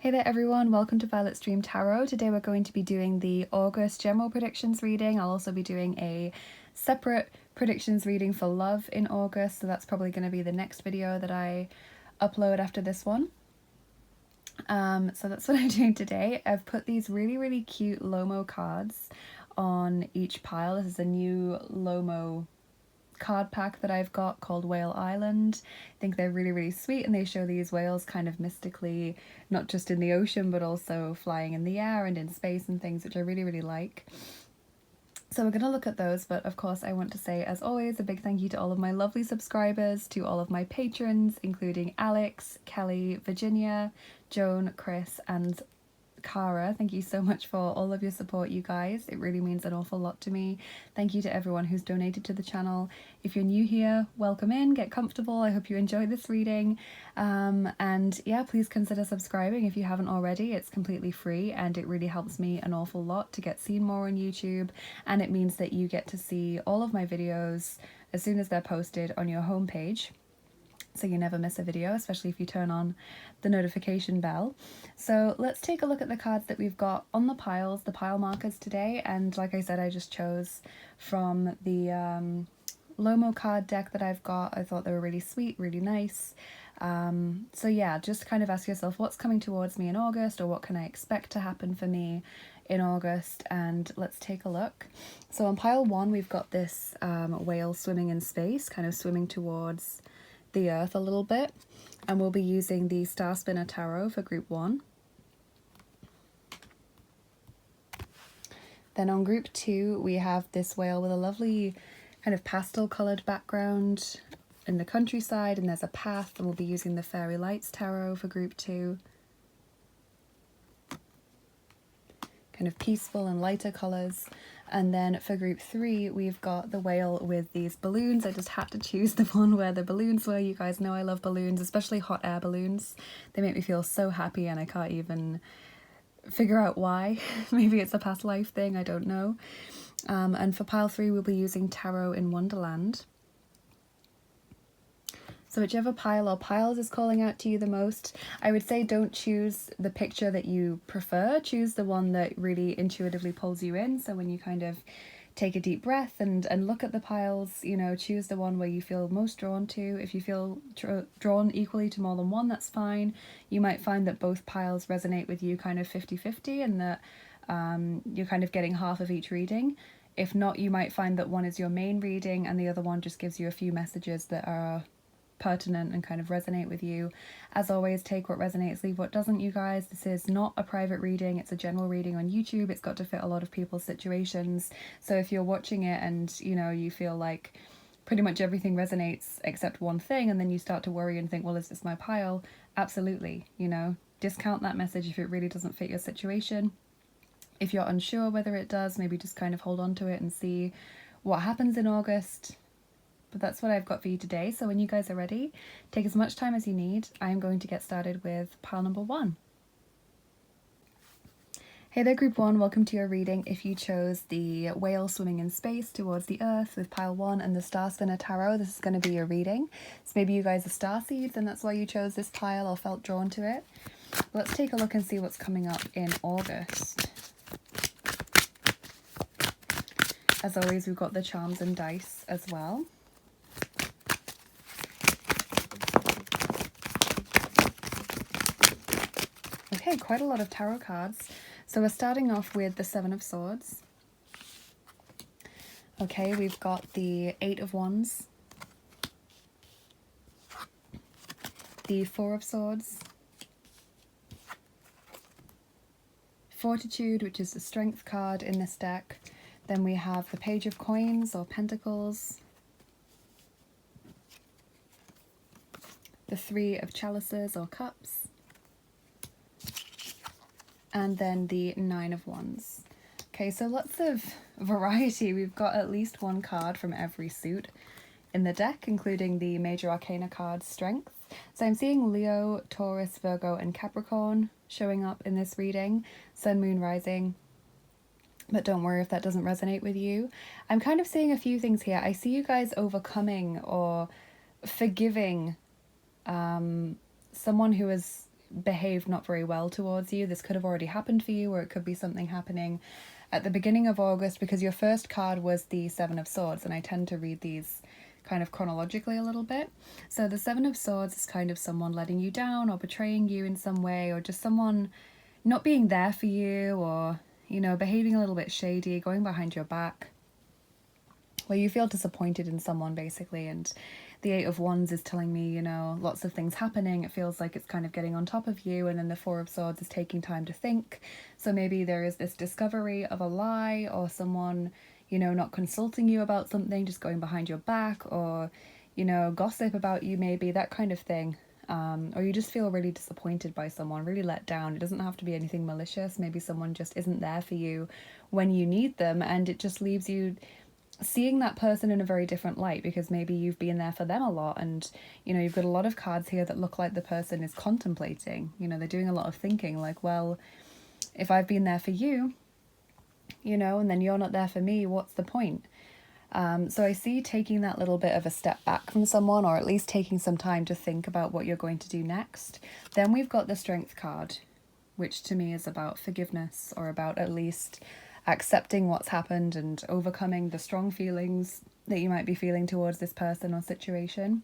Hey there everyone, welcome to Violet's Dream Tarot. Today we're going to be doing the August general predictions reading. I'll also be doing a separate predictions reading for love in August, so that's probably going to be the next video that I upload after this one. So that's what I'm doing today. I've put these really cute Lomo cards on each pile. This is a new Lomo card pack that I've got called Whale Island. I think they're really sweet, and they show these whales kind of mystically, not just in the ocean but also flying in the air and in space and things, which I really like. So we're going to look at those, but of course I want to say, as always, a big thank you to all of my lovely subscribers, to all of my patrons, including Alex, Kelly, Virginia, Joan, Chris and Cara. Thank you so much for all of your support, you guys. It really means an awful lot to me. Thank you to everyone who's donated to the channel. If you're new here, welcome in, get comfortable. I hope you enjoy this reading. And yeah, please consider subscribing if you haven't already. It's completely free and it really helps me an awful lot to get seen more on YouTube, and it means that you get to see all of my videos as soon as they're posted on your homepage, so you never miss a video, especially if you turn on the notification bell. So let's take a look at the cards that we've got on the piles, the pile markers today. And like I said, I just chose from the Lomo card deck that I've got. I thought they were really sweet, really nice. So yeah, just kind of ask yourself what's coming towards me in August, or what can I expect to happen for me in August, and let's take a look. So on pile 1 we've got this whale swimming in space, kind of swimming towards the earth a little bit, and we'll be using the Star Spinner Tarot for group 1. Then on group 2 we have this whale with a lovely kind of pastel coloured background in the countryside, and there's a path, and we'll be using the Fairy Lights Tarot for group 2. Kind of peaceful and lighter colours. And then for group 3 we've got the whale with these balloons. I just had to choose the one where the balloons were. You guys know I love balloons, especially hot air balloons. They make me feel so happy and I can't even figure out why. Maybe it's a past life thing, I don't know. And for pile 3 we'll be using Tarot in Wonderland. So whichever pile or piles is calling out to you the most, I would say don't choose the picture that you prefer, choose the one that really intuitively pulls you in. So when you kind of take a deep breath and look at the piles, you know, choose the one where you feel most drawn to. If you feel drawn equally to more than one, that's fine. You might find that both piles resonate with you kind of 50-50, and that you're kind of getting half of each reading. If not, you might find that one is your main reading and the other one just gives you a few messages that are pertinent and kind of resonate with you. As always, take what resonates, leave what doesn't, you guys. This is not a private reading, it's a general reading on YouTube. It's got to fit a lot of people's situations. So if you're watching it and you know you feel like pretty much everything resonates except one thing, and then you start to worry and think, well, is this my pile? Absolutely, you know, discount that message if it really doesn't fit your situation. If you're unsure whether it does, maybe just kind of hold on to it and see what happens in August. But that's what I've got for you today. So when you guys are ready, take as much time as you need. I'm going to get started with pile number 1. Hey there group 1, welcome to your reading. If you chose the whale swimming in space towards the earth with pile 1 and the Star Spinner Tarot, this is going to be your reading. So maybe you guys are starseeds and that's why you chose this pile or felt drawn to it. Let's take a look and see what's coming up in August. As always, we've got the charms and dice as well. Okay, quite a lot of tarot cards. So we're starting off with the 7 of Swords. Okay, we've got the 8 of Wands, the 4 of Swords, Fortitude, which is the strength card in this deck. Then we have the Page of Coins or Pentacles, the 3 of Chalices or Cups, and then the 9 of Wands. Okay, so lots of variety. We've got at least one card from every suit in the deck, including the major arcana card Strength. So I'm seeing Leo, Taurus, Virgo and Capricorn showing up in this reading. Sun, Moon, Rising. But don't worry if that doesn't resonate with you. I'm kind of seeing a few things here. I see you guys overcoming or forgiving someone who has behaved not very well towards you. This could have already happened for you, or it could be something happening at the beginning of August, because your first card was the Seven of Swords, and I tend to read these kind of chronologically a little bit. So the Seven of Swords is kind of someone letting you down or betraying you in some way, or just someone not being there for you, or, you know, behaving a little bit shady, going behind your back, where you feel disappointed in someone basically. And the Eight of Wands is telling me, you know, lots of things happening. It feels like it's kind of getting on top of you. And then the Four of Swords is taking time to think. So maybe there is this discovery of a lie, or someone, you know, not consulting you about something, just going behind your back, or, you know, gossip about you, maybe that kind of thing. Or you just feel really disappointed by someone, really let down. It doesn't have to be anything malicious. Maybe someone just isn't there for you when you need them, and it just leaves you seeing that person in a very different light, because maybe you've been there for them a lot, and, you know, you've got a lot of cards here that look like the person is contemplating, you know, they're doing a lot of thinking, like, well, if I've been there for you, you know, and then you're not there for me, what's the point? So I see taking that little bit of a step back from someone, or at least taking some time to think about what you're going to do next. Then we've got the Strength card, which to me is about forgiveness, or about at least accepting what's happened and overcoming the strong feelings that you might be feeling towards this person or situation.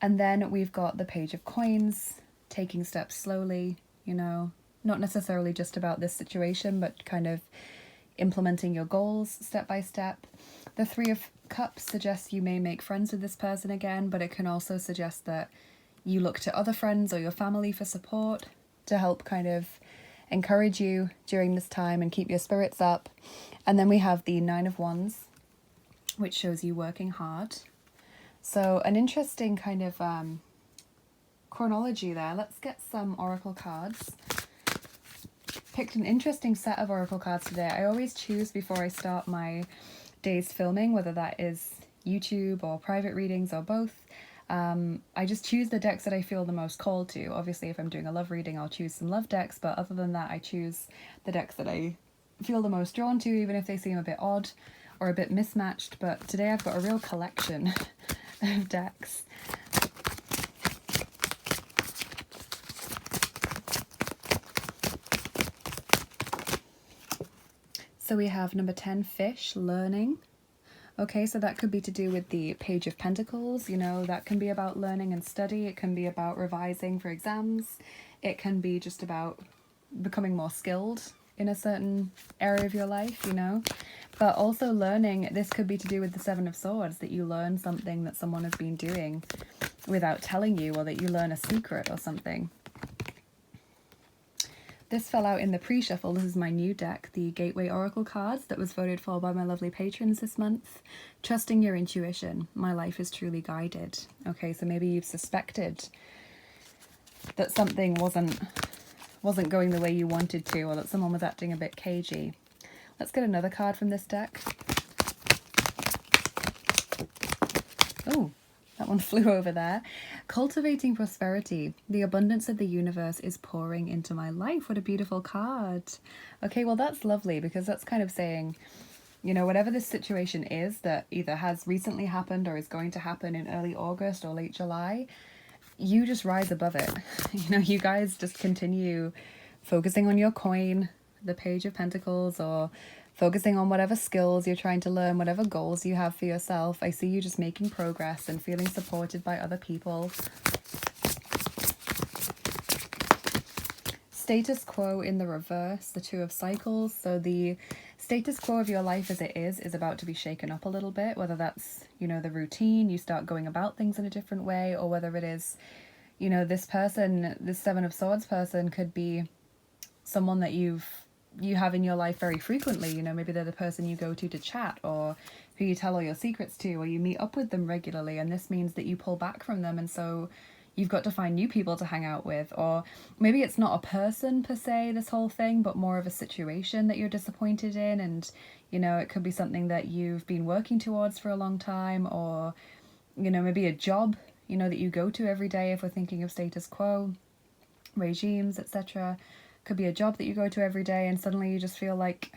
And then we've got the Page of Coins, taking steps slowly, you know, not necessarily just about this situation, but kind of implementing your goals step by step. The Three of Cups suggests you may make friends with this person again, but it can also suggest that you look to other friends or your family for support to help kind of encourage you during this time and keep your spirits up. And then we have the Nine of Wands, which shows you working hard. So an interesting kind of chronology there. Let's get some oracle cards. Picked an interesting set of oracle cards today. I always choose before I start my day's filming, whether that is YouTube or private readings or both. I just choose the decks that I feel the most called to. Obviously, if I'm doing a love reading, I'll choose some love decks, but other than that, I choose the decks that I feel the most drawn to, even if they seem a bit odd or a bit mismatched. But today I've got a real collection of decks. So we have number 10, Fish, learning. Okay, so that could be to do with the Page of Pentacles, you know, that can be about learning and study. It can be about revising for exams. It can be just about becoming more skilled in a certain area of your life, you know. But also learning, this could be to do with the Seven of Swords, that you learn something that someone has been doing without telling you, or that you learn a secret or something. This fell out in the pre-shuffle. This is my new deck, the Gateway Oracle cards that was voted for by my lovely patrons this month. Trusting your intuition. My life is truly guided. Okay, so maybe you've suspected that something wasn't going the way you wanted to, or that someone was acting a bit cagey. Let's get another card from this deck. Oh, that one flew over there. Cultivating prosperity. The abundance of the universe is pouring into my life. What a beautiful card. Okay, well that's lovely, because that's kind of saying, you know, whatever this situation is that either has recently happened or is going to happen in early August or late July, you just rise above it. You know, you guys just continue focusing on your coin, the Page of Pentacles, or focusing on whatever skills you're trying to learn, whatever goals you have for yourself. I see you just making progress and feeling supported by other people. Status quo in the reverse, the Two of Cycles. So the status quo of your life as it is about to be shaken up a little bit, whether that's, you know, the routine, you start going about things in a different way, or whether it is, you know, this person, this Seven of Swords person could be someone that you have in your life very frequently. You know, maybe they're the person you go to chat, or who you tell all your secrets to, or you meet up with them regularly, and this means that you pull back from them, and so you've got to find new people to hang out with. Or maybe it's not a person per se, this whole thing, but more of a situation that you're disappointed in, and, you know, it could be something that you've been working towards for a long time, or, you know, maybe a job, you know, that you go to every day if we're thinking of status quo, regimes, etc. Could be a job that you go to every day, and suddenly you just feel like,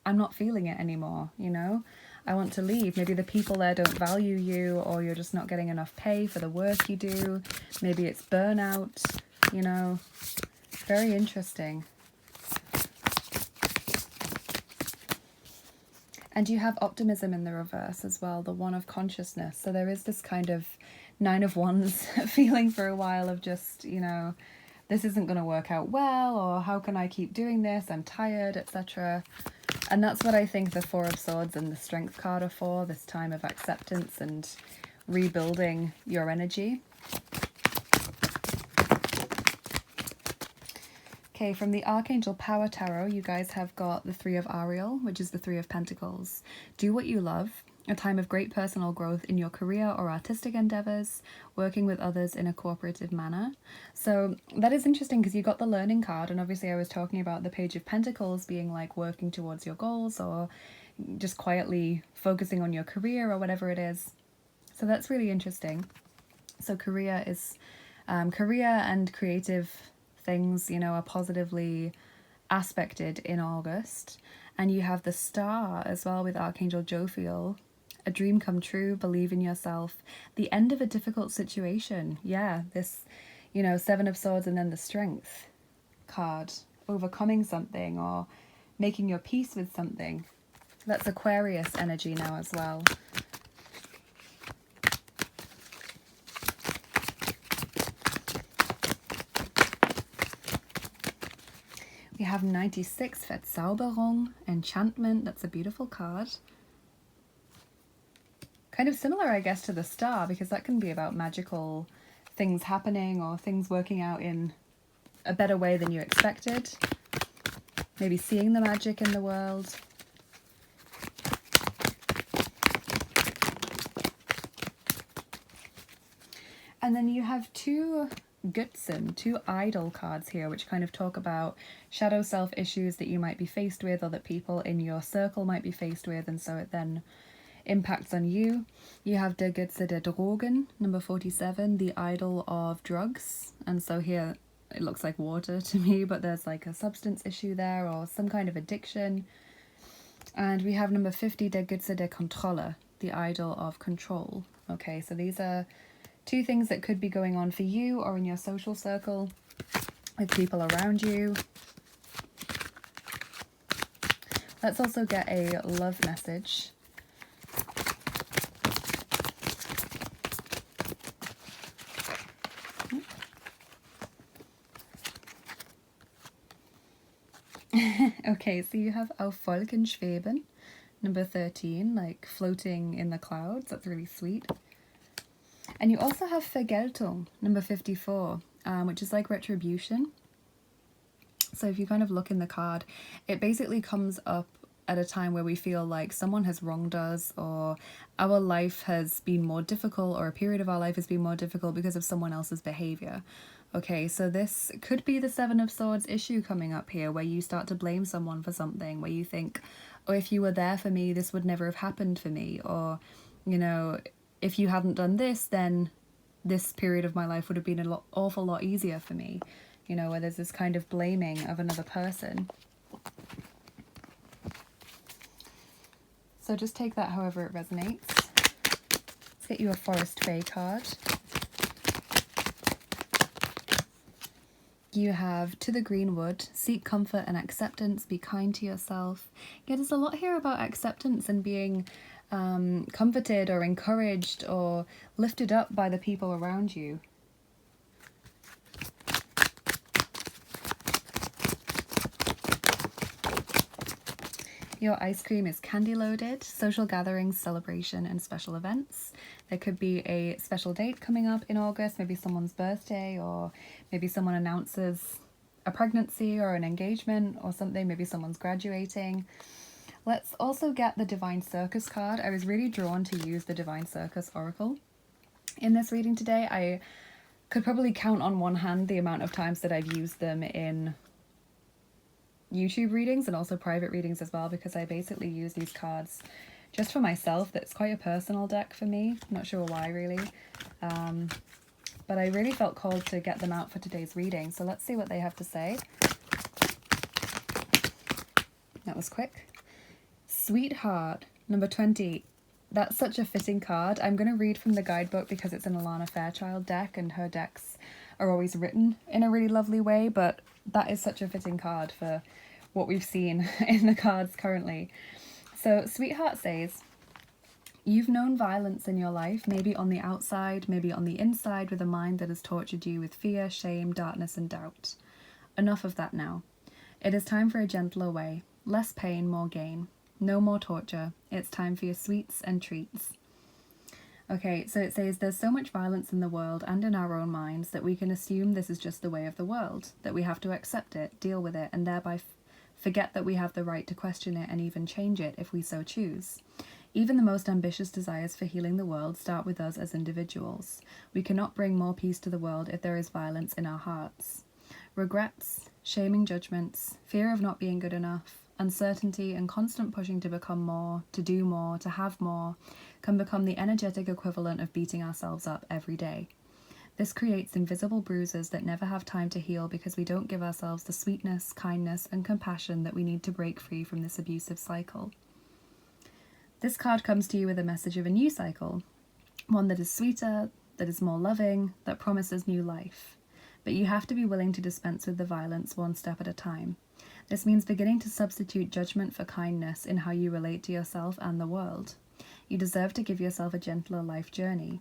I'm not feeling it anymore, you know? I want to leave. Maybe the people there don't value you, or you're just not getting enough pay for the work you do. Maybe it's burnout. you know, very interesting. And you have optimism in the reverse as well, the one of consciousness. So there is this kind of 9 of Wands feeling for a while of just, you know, this isn't going to work out well, or how can I keep doing this? I'm tired, etc. And that's what I think the 4 of Swords and the Strength card are for, this time of acceptance and rebuilding your energy. Okay, from the Archangel Power Tarot, you guys have got the 3 of Ariel, which is the 3 of Pentacles. Do what you love, a time of great personal growth in your career or artistic endeavors, working with others in a cooperative manner. So that is interesting because you got the learning card, and obviously I was talking about the Page of Pentacles being like working towards your goals or just quietly focusing on your career or whatever it is. So that's really interesting. So career and creative things, you know, are positively aspected in August. And you have the Star as well with Archangel Jophiel. A dream come true, believe in yourself, the end of a difficult situation. Yeah, this, you know, 7 of Swords and then the Strength card, overcoming something or making your peace with something. That's Aquarius energy now as well. We have 96, Verzauberung, enchantment. That's a beautiful card. Kind of similar, I guess, to the Star, because that can be about magical things happening or things working out in a better way than you expected. Maybe seeing the magic in the world. And then you have 2 Götzen, 2 idol cards here, which kind of talk about shadow self issues that you might be faced with or that people in your circle might be faced with, and so it then impacts on you. You have der Götze der Drogen, number 47, the idol of drugs. And so here it looks like water to me, but there's like a substance issue there or some kind of addiction. And we have number 50, der Götze der Kontrolle, the idol of control. Okay, so these are 2 things that could be going on for you or in your social circle with people around you. Let's also get a love message. Okay, so you have Auf Wolken schweben, number 13, like floating in the clouds. That's really sweet. And you also have Vergeltung, number 54, which is like retribution. So if you kind of look in the card, it basically comes up at a time where we feel like someone has wronged us, or our life has been more difficult, or a period of our life has been more difficult because of someone else's behavior. Okay, so this could be the 7 of Swords issue coming up here, where you start to blame someone for something, where you think, oh, if you were there for me, this would never have happened for me, or, you know, if you hadn't done this, then this period of my life would have been an awful lot easier for me. You know, where there's this kind of blaming of another person. So just take that however it resonates. Let's get you a Forest Fae card. You have To the Greenwood, seek comfort and acceptance, be kind to yourself. Yeah, there's a lot here about acceptance and being comforted or encouraged or lifted up by the people around you. Your ice cream is candy loaded, social gatherings, celebration and special events. There could be a special date coming up in August, maybe someone's birthday, or maybe someone announces a pregnancy or an engagement or something, maybe someone's graduating. Let's also get the Divine Circus card. I was really drawn to use the Divine Circus Oracle in this reading today. I could probably count on one hand the amount of times that I've used them in YouTube readings and also private readings as well, because I basically use these cards just for myself. That's quite a personal deck for me. I'm not sure why really, but I really felt called to get them out for today's reading. So let's see what they have to say. That was quick. Sweetheart, number 20. That's such a fitting card. I'm going to read from the guidebook because it's an Alana Fairchild deck, and her decks are always written in a really lovely way, but that is such a fitting card for what we've seen in the cards currently. So Sweetheart says, you've known violence in your life, maybe on the outside, maybe on the inside, with a mind that has tortured you with fear, shame, darkness, and doubt. Enough of that now. It is time for a gentler way. Less pain, more gain. No more torture. It's time for your sweets and treats. Okay, so it says there's so much violence in the world and in our own minds that we can assume this is just the way of the world, that we have to accept it, deal with it, and thereby forget that we have the right to question it and even change it if we so choose. Even the most ambitious desires for healing the world start with us as individuals. We cannot bring more peace to the world if there is violence in our hearts. Regrets, shaming judgments, fear of not being good enough, uncertainty, and constant pushing to become more, to do more, to have more, can become the energetic equivalent of beating ourselves up every day. This creates invisible bruises that never have time to heal because we don't give ourselves the sweetness, kindness, and compassion that we need to break free from this abusive cycle. This card comes to you with a message of a new cycle, one that is sweeter, that is more loving, that promises new life. But you have to be willing to dispense with the violence one step at a time. This means beginning to substitute judgment for kindness in how you relate to yourself and the world. You deserve to give yourself a gentler life journey.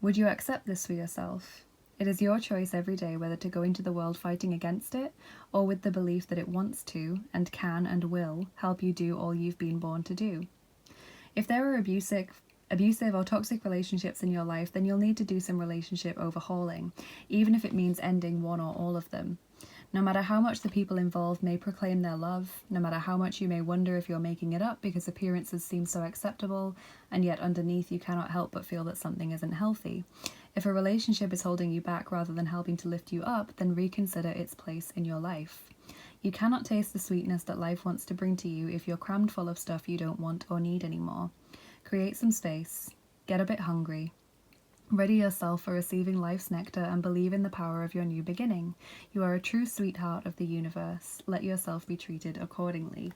Would you accept this for yourself? It is your choice every day whether to go into the world fighting against it or with the belief that it wants to and can and will help you do all you've been born to do. If there are abusive or toxic relationships in your life, then you'll need to do some relationship overhauling, even if it means ending one or all of them. No matter how much the people involved may proclaim their love, no matter how much you may wonder if you're making it up because appearances seem so acceptable, and yet underneath you cannot help but feel that something isn't healthy. If a relationship is holding you back rather than helping to lift you up, then reconsider its place in your life. You cannot taste the sweetness that life wants to bring to you if you're crammed full of stuff you don't want or need anymore. Create some space, get a bit hungry, ready yourself for receiving life's nectar, and believe in the power of your new beginning. You are a true sweetheart of the universe. Let yourself be treated accordingly.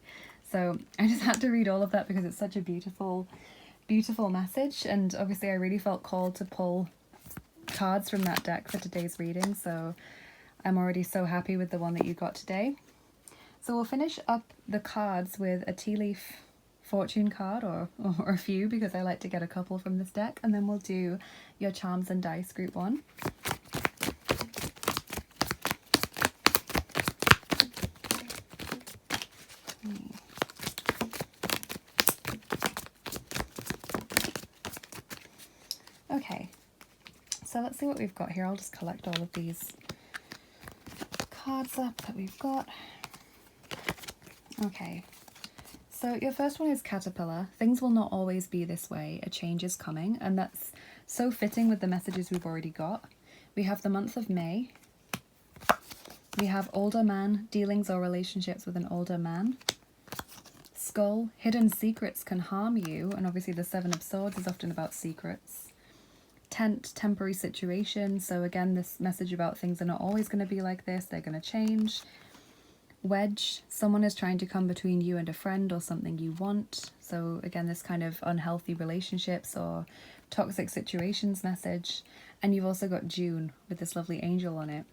So I just had to read all of that because it's such a beautiful, beautiful message, and obviously I really felt called to pull cards from that deck for today's reading, so I'm already so happy with the one that you got today. So we'll finish up the cards with a tea leaf fortune card, or a few, because I like to get a couple from this deck, and then we'll do your charms and dice group 1. Okay, so let's see what we've got here. I'll just collect all of these cards up that we've got. Okay, so your first one is Caterpillar. Things will not always be this way. A change is coming, and that's so fitting with the messages we've already got. We have the month of May. We have older man, dealings or relationships with an older man. Skull, hidden secrets can harm you, and obviously the Seven of Swords is often about secrets. Tent, temporary situation, so again this message about things are not always going to be like this, they're going to change. Wedge, someone is trying to come between you and a friend or something you want, so again this kind of unhealthy relationships or toxic situations message. And you've also got June with this lovely angel on it.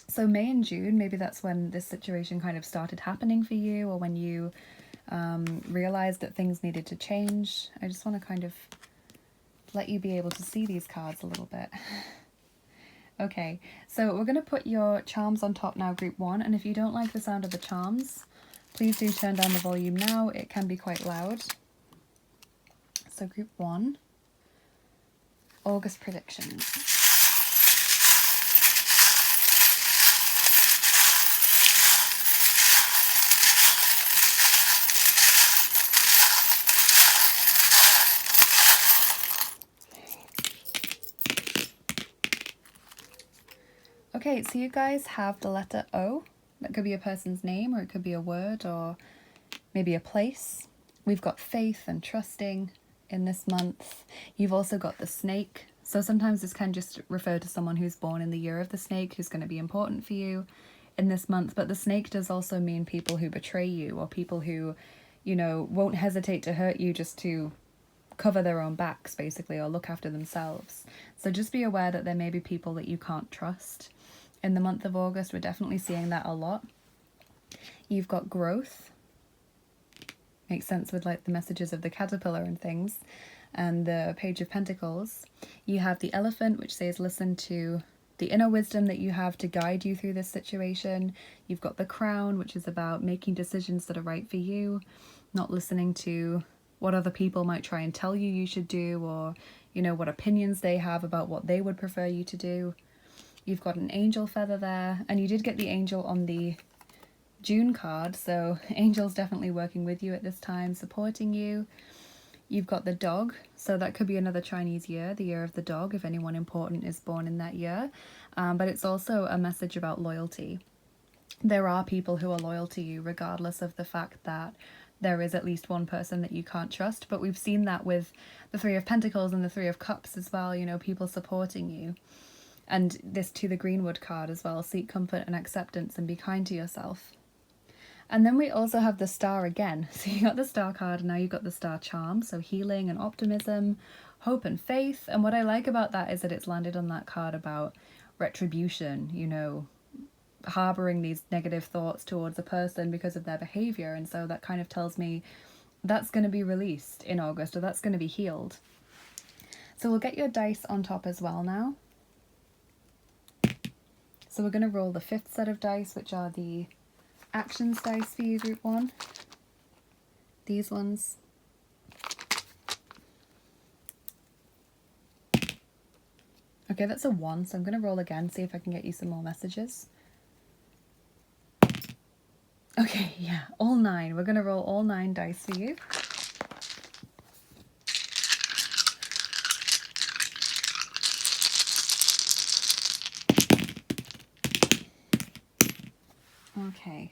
So May and June, maybe that's when this situation kind of started happening for you, or when you realized that things needed to change. I just want to kind of let you be able to see these cards a little bit. Okay, so we're going to put your charms on top now, group 1, and if you don't like the sound of the charms, please do turn down the volume now. It can be quite loud. So group 1, August predictions. Okay, so you guys have the letter O. That could be a person's name, or it could be a word, or maybe a place. We've got faith and trusting in this month. You've also got the snake. So sometimes this can just refer to someone who's born in the year of the snake, who's going to be important for you in this month. But the snake does also mean people who betray you, or people who, you know, won't hesitate to hurt you just to cover their own backs, basically, or look after themselves. So just be aware that there may be people that you can't trust. In the month of August, we're definitely seeing that a lot. You've got growth. Makes sense with like the messages of the caterpillar and things, and the Page of Pentacles. You have the Elephant, which says listen to the inner wisdom that you have to guide you through this situation. You've got the Crown, which is about making decisions that are right for you, not listening to what other people might try and tell you should do, or, you know, what opinions they have about what they would prefer you to do. You've got an angel feather there, and you did get the angel on the June card, so angel's definitely working with you at this time, supporting you. You've got the dog, so that could be another Chinese year, the year of the dog, if anyone important is born in that year. But it's also a message about loyalty. There are people who are loyal to you, regardless of the fact that there is at least one person that you can't trust. But we've seen that with the Three of Pentacles and the Three of Cups as well, you know, people supporting you. And this to the Greenwood card as well, seek comfort and acceptance and be kind to yourself. And then we also have the Star again. So you got the Star card, and now you've got the Star charm. So healing and optimism, hope and faith. And what I like about that is that it's landed on that card about retribution, you know, harboring these negative thoughts towards a person because of their behavior. And so that kind of tells me that's going to be released in August, or that's going to be healed. So we'll get your dice on top as well now. So we're going to roll the 5th set of dice, which are the actions dice for you, group 1. These ones. Okay, that's a 1, so I'm going to roll again, see if I can get you some more messages. Okay, yeah, all 9. We're going to roll all 9 dice for you. Okay.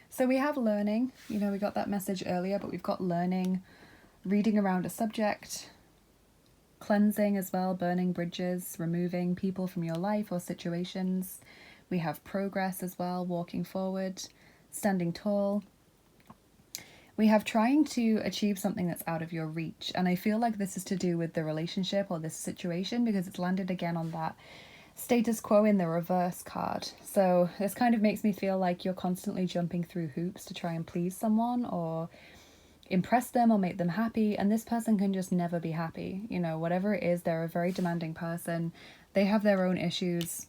So we have learning, you know, we got that message earlier, but we've got learning, reading around a subject, cleansing as well, burning bridges, removing people from your life or situations. We have progress as well, walking forward, standing tall. We have trying to achieve something that's out of your reach. And I feel like this is to do with the relationship or this situation, because it's landed again on that status quo in the reverse card. So this kind of makes me feel like you're constantly jumping through hoops to try and please someone or impress them or make them happy, and this person can just never be happy. You know, whatever it is, they're a very demanding person. They have their own issues.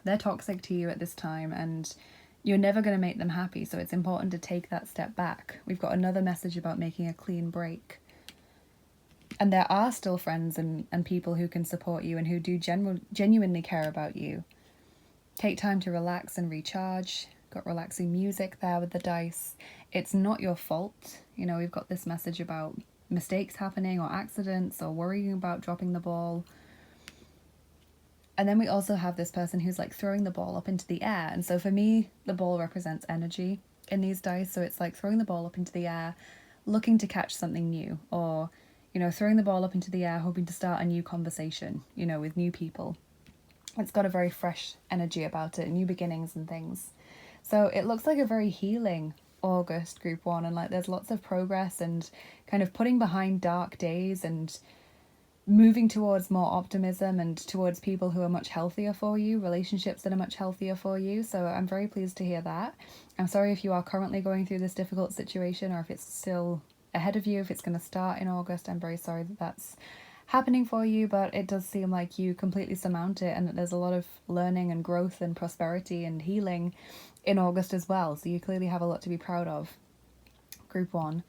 They're toxic to you at this time, and you're never going to make them happy. So it's important to take that step back. We've got another message about making a clean break. And there are still friends and people who can support you and who do genuinely care about you. Take time to relax and recharge. Got relaxing music there with the dice. It's not your fault. You know, we've got this message about mistakes happening or accidents or worrying about dropping the ball. And then we also have this person who's like throwing the ball up into the air. And so for me, the ball represents energy in these dice. So it's like throwing the ball up into the air, looking to catch something new, or, you know, throwing the ball up into the air, hoping to start a new conversation, you know, with new people. It's got a very fresh energy about it, new beginnings and things. So it looks like a very healing August, group 1, and like there's lots of progress and kind of putting behind dark days and moving towards more optimism and towards people who are much healthier for you, relationships that are much healthier for you. So I'm very pleased to hear that. I'm sorry if you are currently going through this difficult situation, or if it's still ahead of you, if it's going to start in August. I'm very sorry that that's happening for you, but it does seem like you completely surmount it, and that there's a lot of learning and growth and prosperity and healing in August as well. So you clearly have a lot to be proud of, group 1.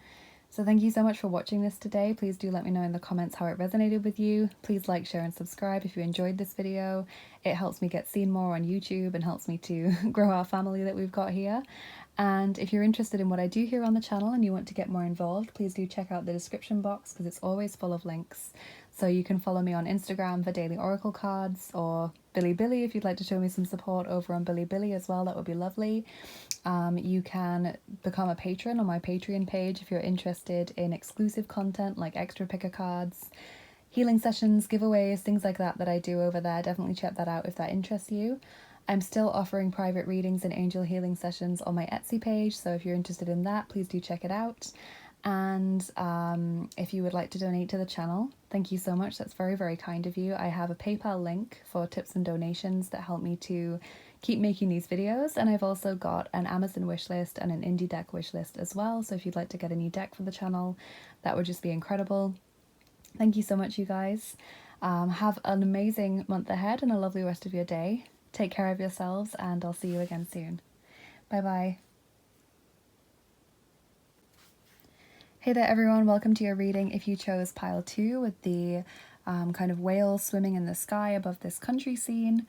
So thank you so much for watching this today. Please do let me know in the comments how it resonated with you. Please like, share and subscribe if you enjoyed this video. It helps me get seen more on YouTube and helps me to grow our family that we've got here. And if you're interested in what I do here on the channel and you want to get more involved, please do check out the description box, because it's always full of links. So you can follow me on Instagram for daily oracle cards, or Bilibili if you'd like to show me some support over on Bilibili as well. That would be lovely. You can become a patron on my Patreon page if you're interested in exclusive content like extra picker cards, healing sessions, giveaways, things like that I do over there. Definitely check that out if that interests you. I'm still offering private readings and angel healing sessions on my Etsy page, so if you're interested in that, please do check it out. And if you would like to donate to the channel, thank you so much. That's very, very kind of you. I have a PayPal link for tips and donations that help me to keep making these videos. And I've also got an Amazon wishlist and an indie deck wishlist as well. So if you'd like to get a new deck for the channel, that would just be incredible. Thank you so much, you guys. Have an amazing month ahead and a lovely rest of your day. Take care of yourselves, and I'll see you again soon. Bye bye. Hey there everyone, welcome to your reading if you chose pile 2 with the kind of whales swimming in the sky above this country scene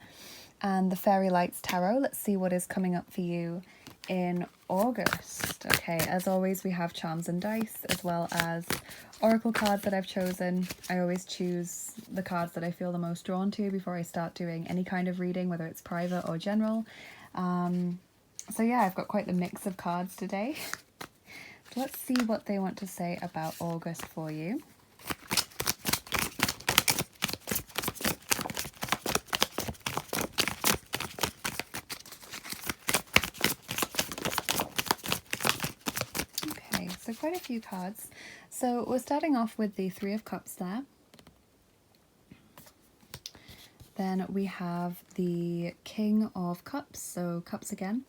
and the Fairy Lights Tarot. Let's see what is coming up for you in August. Okay, as always we have charms and dice as well as oracle cards that I've chosen. I always choose the cards that I feel the most drawn to before I start doing any kind of reading, whether it's private or general. So yeah, I've got quite the mix of cards today. Let's see what they want to say about August for you. Okay, so quite a few cards. So we're starting off with the Three of Cups there. Then we have the King of Cups, so cups again.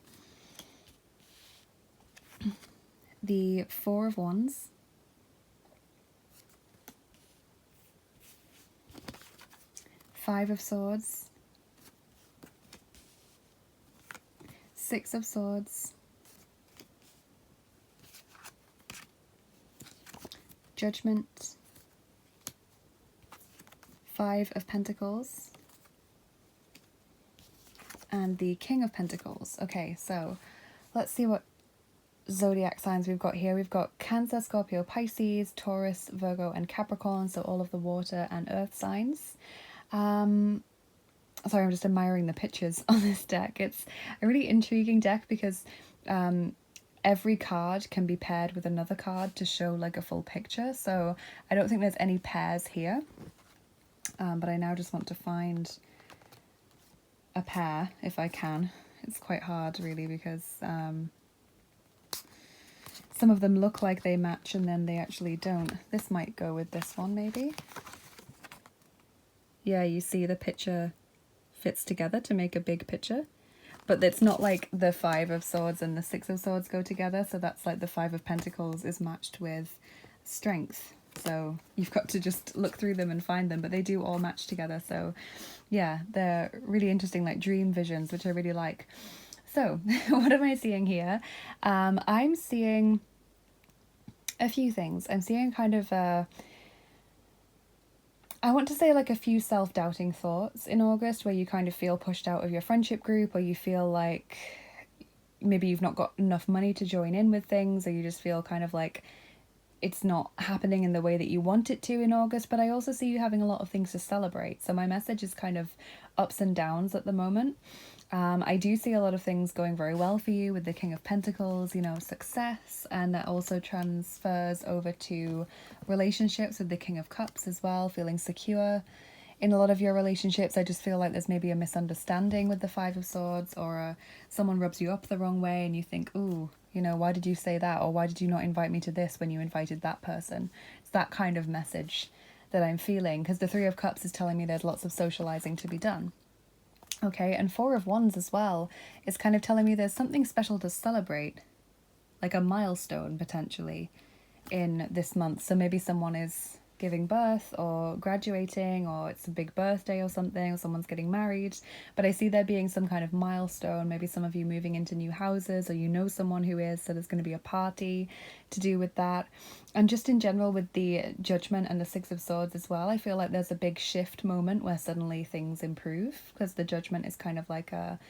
The Four of Wands, Five of Swords, Six of Swords, Judgment, Five of Pentacles, and the King of Pentacles. Okay, so let's see what zodiac signs we've got here. We've got Cancer, Scorpio, Pisces, Taurus, Virgo, and Capricorn, so all of the water and earth signs. Sorry, I'm just admiring the pictures on this deck. It's a really intriguing deck because every card can be paired with another card to show like a full picture, so I don't think there's any pairs here, but I now just want to find a pair if I can. It's quite hard really because some of them look like they match and then they actually don't. This might go with this one maybe. Yeah, you see the picture fits together to make a big picture, but it's not like the Five of Swords and the Six of Swords go together, so that's like the Five of Pentacles is matched with Strength. So you've got to just look through them and find them, but they do all match together. So yeah, they're really interesting, like dream visions, which I really like. So what am I seeing here? I'm seeing a few things. I'm seeing kind of I want to say like a few self-doubting thoughts in August where you kind of feel pushed out of your friendship group, or you feel like maybe you've not got enough money to join in with things, or you just feel kind of like it's not happening in the way that you want it to in August. But I also see you having a lot of things to celebrate. So my message is kind of ups and downs at the moment. I do see a lot of things going very well for you with the King of Pentacles, you know, success, and that also transfers over to relationships with the King of Cups as well, feeling secure in a lot of your relationships. I just feel like there's maybe a misunderstanding with the Five of Swords, or someone rubs you up the wrong way and you think, ooh, you know, why did you say that? Or why did you not invite me to this when you invited that person? It's that kind of message that I'm feeling, because the Three of Cups is telling me there's lots of socializing to be done. Okay, and Four of Wands as well is kind of telling me there's something special to celebrate, like a milestone potentially in this month. So maybe someone is giving birth or graduating, or it's a big birthday or something, or someone's getting married. But I see there being some kind of milestone, maybe some of you moving into new houses, or you know someone who is, so there's going to be a party to do with that. And just in general with the Judgment and the Six of Swords as well, I feel like there's a big shift moment where suddenly things improve, because the Judgment is kind of like a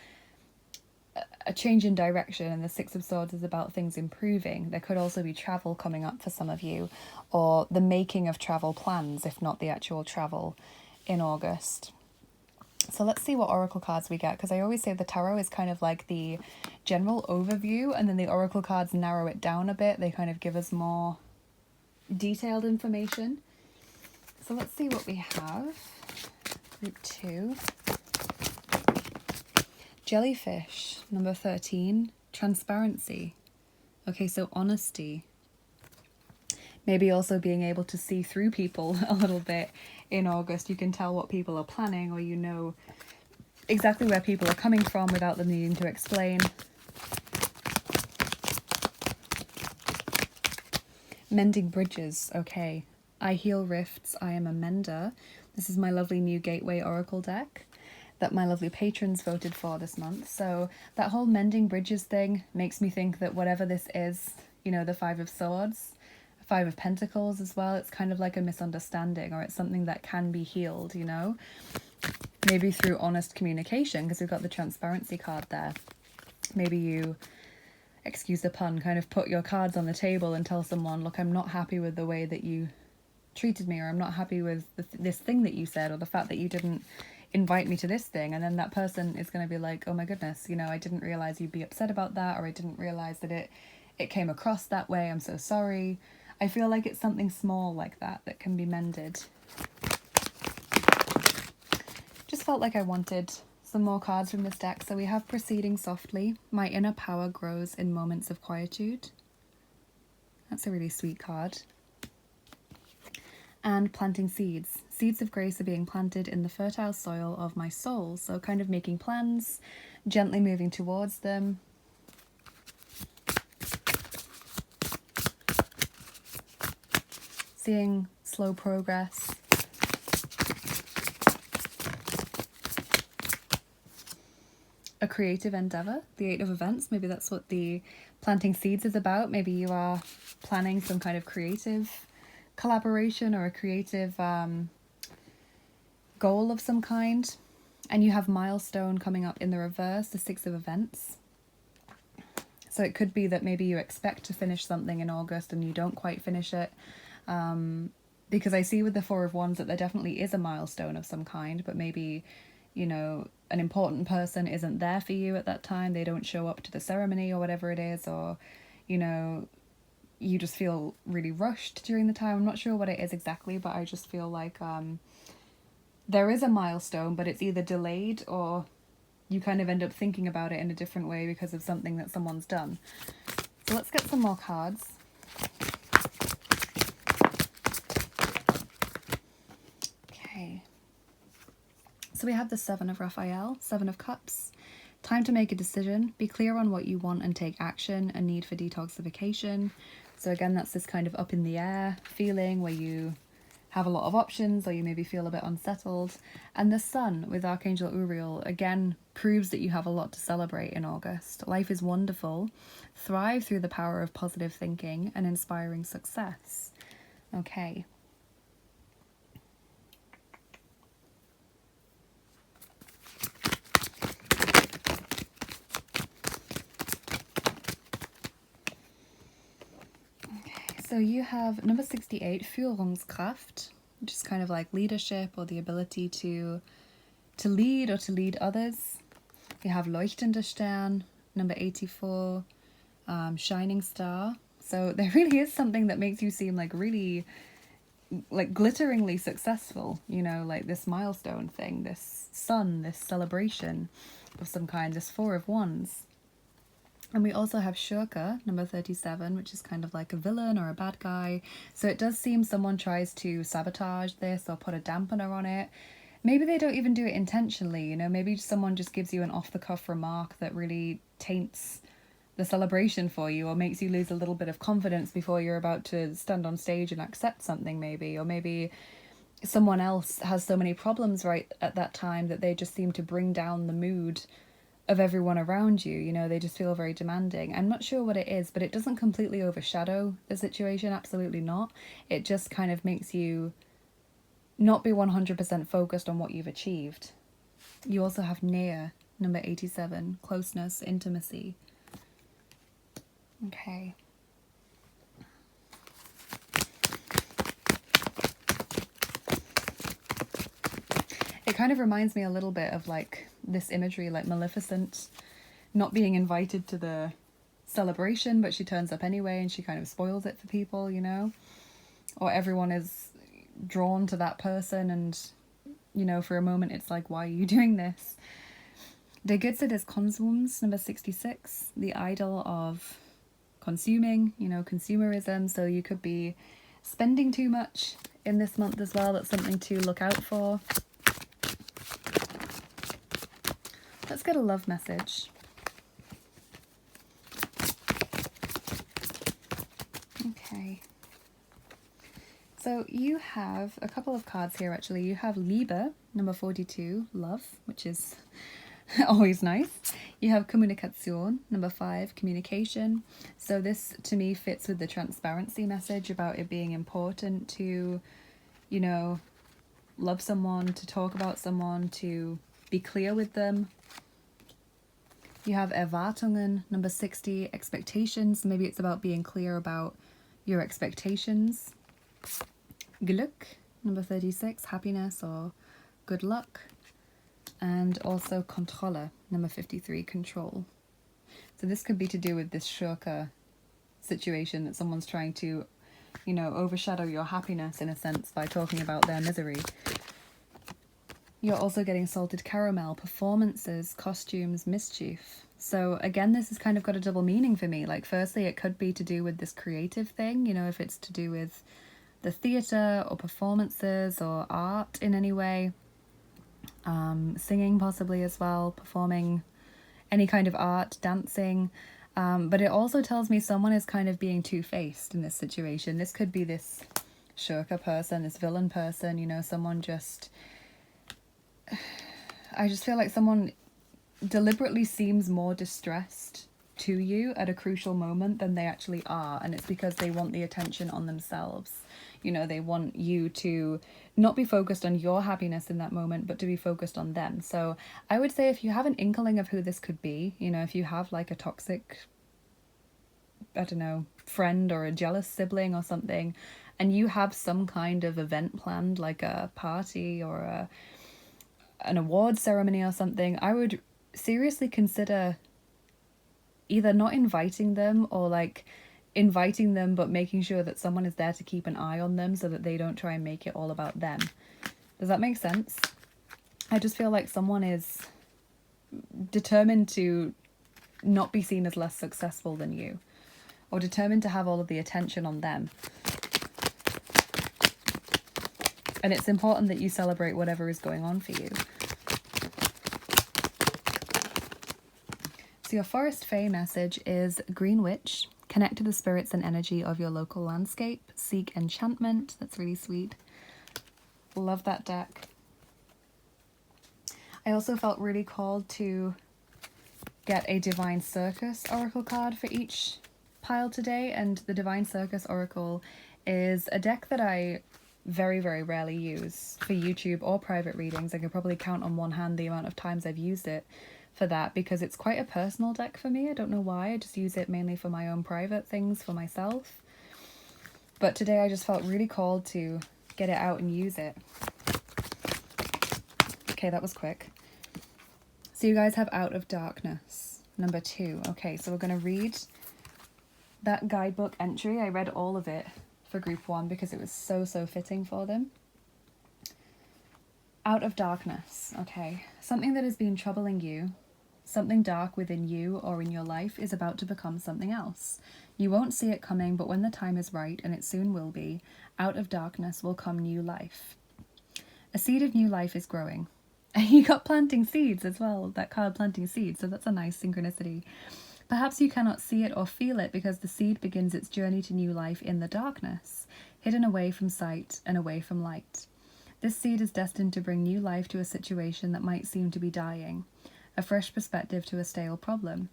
change in direction, and the Six of Swords is about things improving. There could also be travel coming up for some of you, or the making of travel plans, if not the actual travel in August. So let's see what oracle cards we get, because I always say the tarot is kind of like the general overview, and then the oracle cards narrow it down a bit. They kind of give us more detailed information. So let's see what we have. Group 2. Jellyfish, number 13, transparency. Okay, so honesty. Maybe also being able to see through people a little bit in August. You can tell what people are planning, or you know exactly where people are coming from without them needing to explain. Mending bridges, okay. I heal rifts, I am a mender. This is my lovely new Gateway Oracle deck that my lovely patrons voted for this month. So that whole mending bridges thing makes me think that whatever this is, you know, the Five of Swords, Five of Pentacles as well, it's kind of like a misunderstanding, or it's something that can be healed, you know? Maybe through honest communication, because we've got the transparency card there. Maybe you, excuse the pun, kind of put your cards on the table and tell someone, look, I'm not happy with the way that you treated me, or I'm not happy with this thing that you said, or the fact that you didn't invite me to this thing. And then that person is going to be like, oh my goodness, you know, I didn't realize you'd be upset about that, or I didn't realize that it came across that way, I'm so sorry. I feel like it's something small like that that can be mended. Just felt like I wanted some more cards from this deck. So we have Proceeding Softly. My inner power grows in moments of quietude. That's a really sweet card. And Planting Seeds. Seeds of grace are being planted in the fertile soil of my soul. So kind of making plans, gently moving towards them. Seeing slow progress. A creative endeavor, the Eight of Events. Maybe that's what the planting seeds is about. Maybe you are planning some kind of creative collaboration or a creative goal of some kind. And you have milestone coming up in the reverse, the Six of Events. So it could be that maybe you expect to finish something in August and you don't quite finish it. Because I see with the Four of Wands that there definitely is a milestone of some kind, but maybe, you know, an important person isn't there for you at that time. They don't show up to the ceremony or whatever it is, or, you know, you just feel really rushed during the time. I'm not sure what it is exactly, but I just feel like there is a milestone, but it's either delayed or you kind of end up thinking about it in a different way because of something that someone's done. So let's get some more cards. Okay. So we have the Seven of Raphael, Seven of Cups. Time to make a decision. Be clear on what you want and take action. A need for detoxification. So again, that's this kind of up in the air feeling where you have a lot of options, or you maybe feel a bit unsettled. And the Sun with Archangel Uriel again proves that you have a lot to celebrate in August. Life is wonderful. Thrive through the power of positive thinking and inspiring success. Okay. So you have number 68, Führungskraft, which is kind of like leadership or the ability to lead or to lead others. You have Leuchtender Stern, number 84, Shining Star. So there really is something that makes you seem like really like glitteringly successful, you know, like this milestone thing, this sun, this celebration of some kind, this Four of Wands. And we also have Circus, number 37, which is kind of like a villain or a bad guy. So it does seem someone tries to sabotage this or put a dampener on it. Maybe they don't even do it intentionally, you know, maybe someone just gives you an off-the-cuff remark that really taints the celebration for you, or makes you lose a little bit of confidence before you're about to stand on stage and accept something maybe. Or maybe someone else has so many problems right at that time that they just seem to bring down the mood of everyone around you, you know, they just feel very demanding. I'm not sure what it is, but it doesn't completely overshadow the situation, absolutely not. It just kind of makes you not be 100% focused on what you've achieved. You also have Nähe, number 87, closeness, intimacy. Okay. It kind of reminds me a little bit of like this imagery, like Maleficent not being invited to the celebration, but she turns up anyway and she kind of spoils it for people, you know? Or everyone is drawn to that person and, you know, for a moment it's like, why are you doing this? Der Götze des Konsums, number 66, the idol of consuming, you know, consumerism. So you could be spending too much in this month as well. That's something to look out for. Let's get a love message. Okay. So you have a couple of cards here actually. You have Liebe, number 42, love, which is always nice. You have Kommunikation, number 5, communication. So this to me fits with the transparency message about it being important to, you know, love someone, to talk about someone, to be clear with them. You have Erwartungen, number 60, expectations. Maybe it's about being clear about your expectations. Glück, number 36, happiness or good luck. And also Kontrolle, number 53, control. So this could be to do with this Circus situation that someone's trying to, you know, overshadow your happiness in a sense by talking about their misery. You're also getting salted caramel, performances, costumes, mischief. So again, this has kind of got a double meaning for me. Like, firstly, it could be to do with this creative thing, you know, if it's to do with the theatre or performances or art in any way. Singing possibly as well, performing any kind of art, dancing. But it also tells me someone is kind of being two-faced in this situation. This could be this Circus person, this villain person, you know, someone just... I just feel like someone deliberately seems more distressed to you at a crucial moment than they actually are, and it's because they want the attention on themselves. You know, they want you to not be focused on your happiness in that moment, but to be focused on them. So I would say if you have an inkling of who this could be, you know, if you have like a toxic, I don't know, friend or a jealous sibling or something, and you have some kind of event planned, like a party or an award ceremony or something, I would seriously consider either not inviting them or like inviting them but making sure that someone is there to keep an eye on them so that they don't try and make it all about them. Does that make sense? I just feel like someone is determined to not be seen as less successful than you, or determined to have all of the attention on them. And it's important that you celebrate whatever is going on for you. So your Forest Fae message is Green Witch. Connect to the spirits and energy of your local landscape. Seek enchantment. That's really sweet. Love that deck. I also felt really called to get a Divine Circus Oracle card for each pile today. And the Divine Circus Oracle is a deck that I very, very rarely use for YouTube or private readings. I can probably count on one hand the amount of times I've used it for that, because it's quite a personal deck for me. I don't know why. I just use it mainly for my own private things for myself. But today I just felt really called to get it out and use it. Okay, that was quick. So you guys have Out of Darkness, number 2. Okay, so we're going to read that guidebook entry. I read all of it for group 1 because it was so fitting for them. Out of darkness. Okay, something that has been troubling you, something dark within you or in your life, is about to become something else. You won't see it coming, but when the time is right, and it soon will be, out of darkness will come new life. A seed of new life is growing. And you got planting seeds as well, that card, planting seeds, so that's a nice synchronicity. Perhaps you cannot see it or feel it because the seed begins its journey to new life in the darkness, hidden away from sight and away from light. This seed is destined to bring new life to a situation that might seem to be dying, a fresh perspective to a stale problem.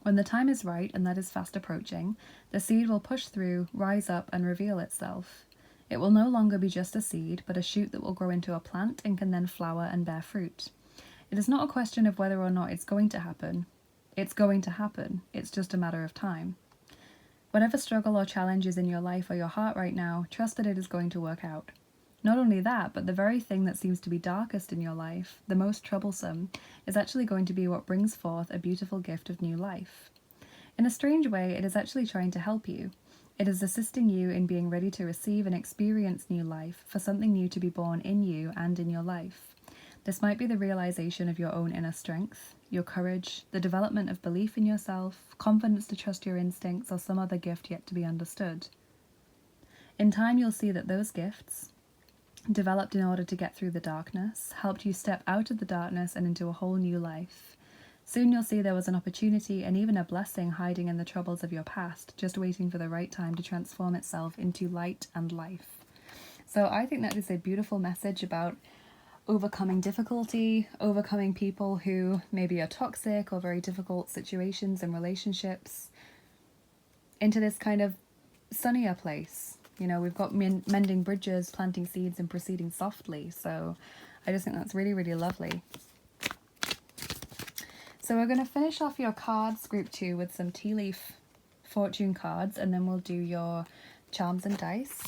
When the time is right, and that is fast approaching, the seed will push through, rise up, and reveal itself. It will no longer be just a seed, but a shoot that will grow into a plant and can then flower and bear fruit. It is not a question of whether or not it's going to happen. It's going to happen. It's just a matter of time. Whatever struggle or challenge is in your life or your heart right now, trust that it is going to work out. Not only that, but the very thing that seems to be darkest in your life, the most troublesome, is actually going to be what brings forth a beautiful gift of new life. In a strange way, it is actually trying to help you. It is assisting you in being ready to receive and experience new life, for something new to be born in you and in your life. This might be the realization of your own inner strength, your courage, the development of belief in yourself, confidence to trust your instincts, or some other gift yet to be understood. In time, you'll see that those gifts, developed in order to get through the darkness, helped you step out of the darkness and into a whole new life. Soon you'll see there was an opportunity and even a blessing hiding in the troubles of your past, just waiting for the right time to transform itself into light and life. So I think that is a beautiful message about overcoming difficulty, overcoming people who maybe are toxic or very difficult situations and relationships, into this kind of sunnier place. You know, we've got mending bridges, planting seeds, and proceeding softly. So I just think that's really, really lovely. So we're going to finish off your cards, group 2, with some tea leaf fortune cards, and then we'll do your charms and dice.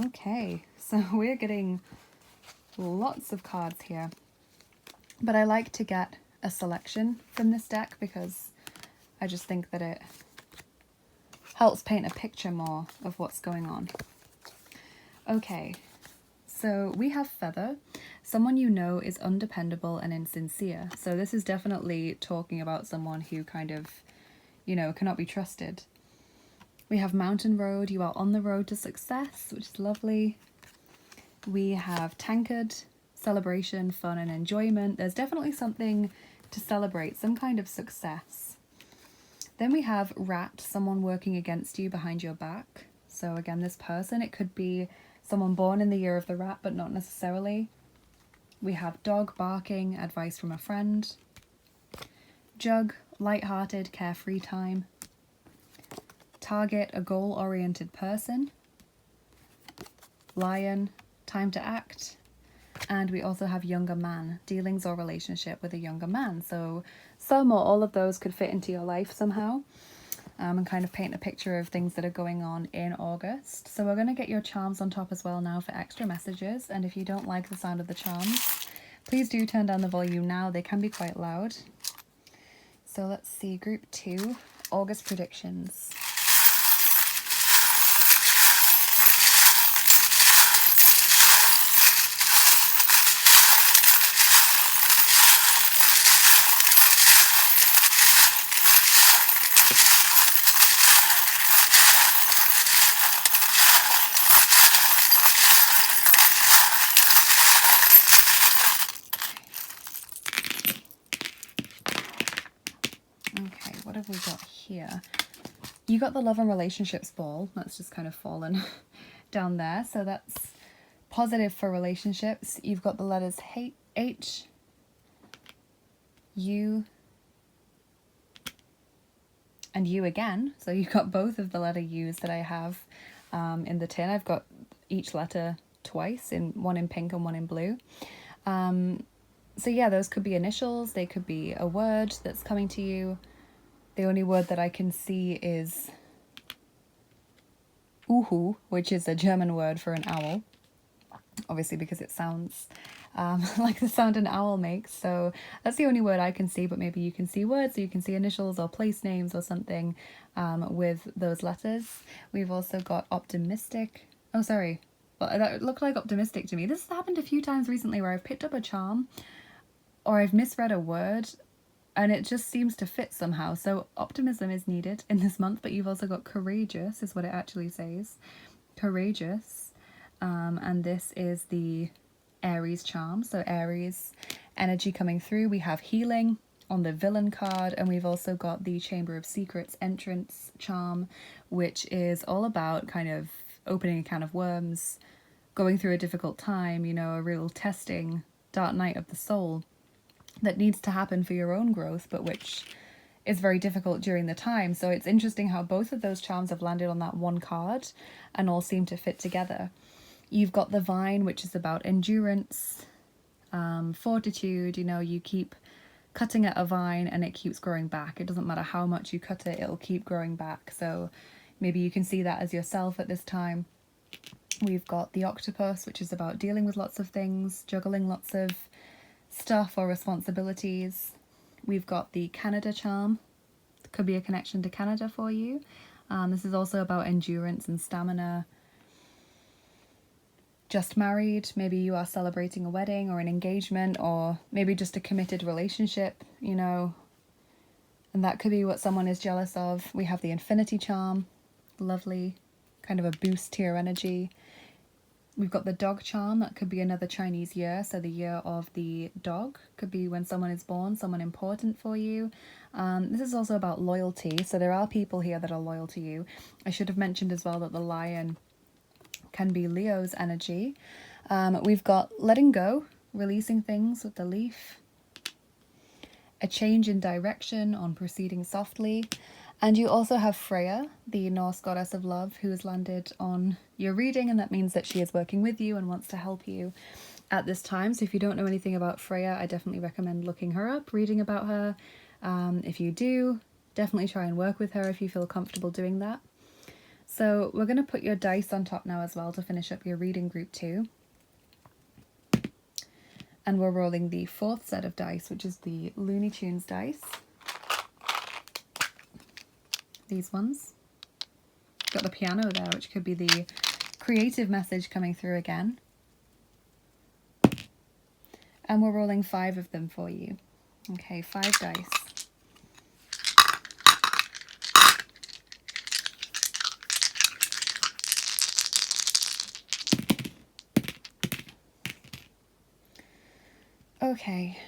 Okay, so we're getting lots of cards here, but I like to get a selection from this deck because I just think that it helps paint a picture more of what's going on. Okay, so we have Feather. Someone you know is undependable and insincere. So this is definitely talking about someone who kind of, you know, cannot be trusted. We have Mountain Road. You are on the road to success, which is lovely. We have Tankard, celebration, fun and enjoyment. There's definitely something to celebrate, some kind of success. Then we have Rat, someone working against you behind your back. So again, this person, it could be someone born in the year of the rat, but not necessarily. We have Dog, barking, advice from a friend. Jug, light-hearted, carefree time. Target, a goal-oriented person. Lion, time to act. And we also have Younger Man, dealings or relationship with a younger man. So some or all of those could fit into your life somehow, and kind of paint a picture of things that are going on in August. So we're going to get your charms on top as well now for extra messages. And if you don't like the sound of the charms, please do turn down the volume now. They can be quite loud. So let's see, group 2, August predictions. What have we got here? You got the love and relationships ball. That's just kind of fallen down there. So that's positive for relationships. You've got the letters H, U, and U again. So you've got both of the letter U's that I have in the tin. I've got each letter twice, one in pink and one in blue. So yeah, those could be initials. They could be a word that's coming to you. The only word that I can see is Uhu, which is a German word for an owl. Obviously because it sounds like the sound an owl makes. So that's the only word I can see, but maybe you can see words, or you can see initials or place names or something with those letters. We've also got optimistic. Oh, sorry. Well, that looked like optimistic to me. This has happened a few times recently where I've picked up a charm or I've misread a word, and it just seems to fit somehow. So optimism is needed in this month, but you've also got courageous, is what it actually says. Courageous. And this is the Aries charm. So Aries energy coming through. We have healing on the villain card, and we've also got the Chamber of Secrets entrance charm, which is all about kind of opening a can of worms, going through a difficult time, you know, a real testing, dark night of the soul that needs to happen for your own growth, but which is very difficult during the time. So it's interesting how both of those charms have landed on that one card and all seem to fit together. You've got the vine, which is about endurance, fortitude. You know, you keep cutting at a vine and it keeps growing back. It doesn't matter how much you cut it, it'll keep growing back. So maybe you can see that as yourself at this time. We've got the octopus, which is about dealing with lots of things, juggling lots of stuff or responsibilities. We've got the Canada charm. Could be a connection to Canada for you. This is also about endurance and stamina. Just married, maybe you are celebrating a wedding or an engagement, or maybe just a committed relationship, you know. And that could be what someone is jealous of. We have the infinity charm, lovely, kind of a boost to your energy. We've got the dog charm, that could be another Chinese year, so the year of the dog. Could be when someone is born, someone important for you. This is also about loyalty, so there are people here that are loyal to you. I should have mentioned as well that the lion can be Leo's energy. We've got letting go, releasing things with the leaf. A change in direction on proceeding softly. And you also have Freya, the Norse goddess of love, who has landed on your reading, and that means that she is working with you and wants to help you at this time. So if you don't know anything about Freya, I definitely recommend looking her up, reading about her. If you do, definitely try and work with her if you feel comfortable doing that. So we're going to put your dice on top now as well to finish up your reading group 2. And we're rolling the 4th set of dice, which is the Looney Tunes dice. These ones. Got the piano there, which could be the creative message coming through again. And we're rolling 5 of them for you. Okay, 5 dice. Okay.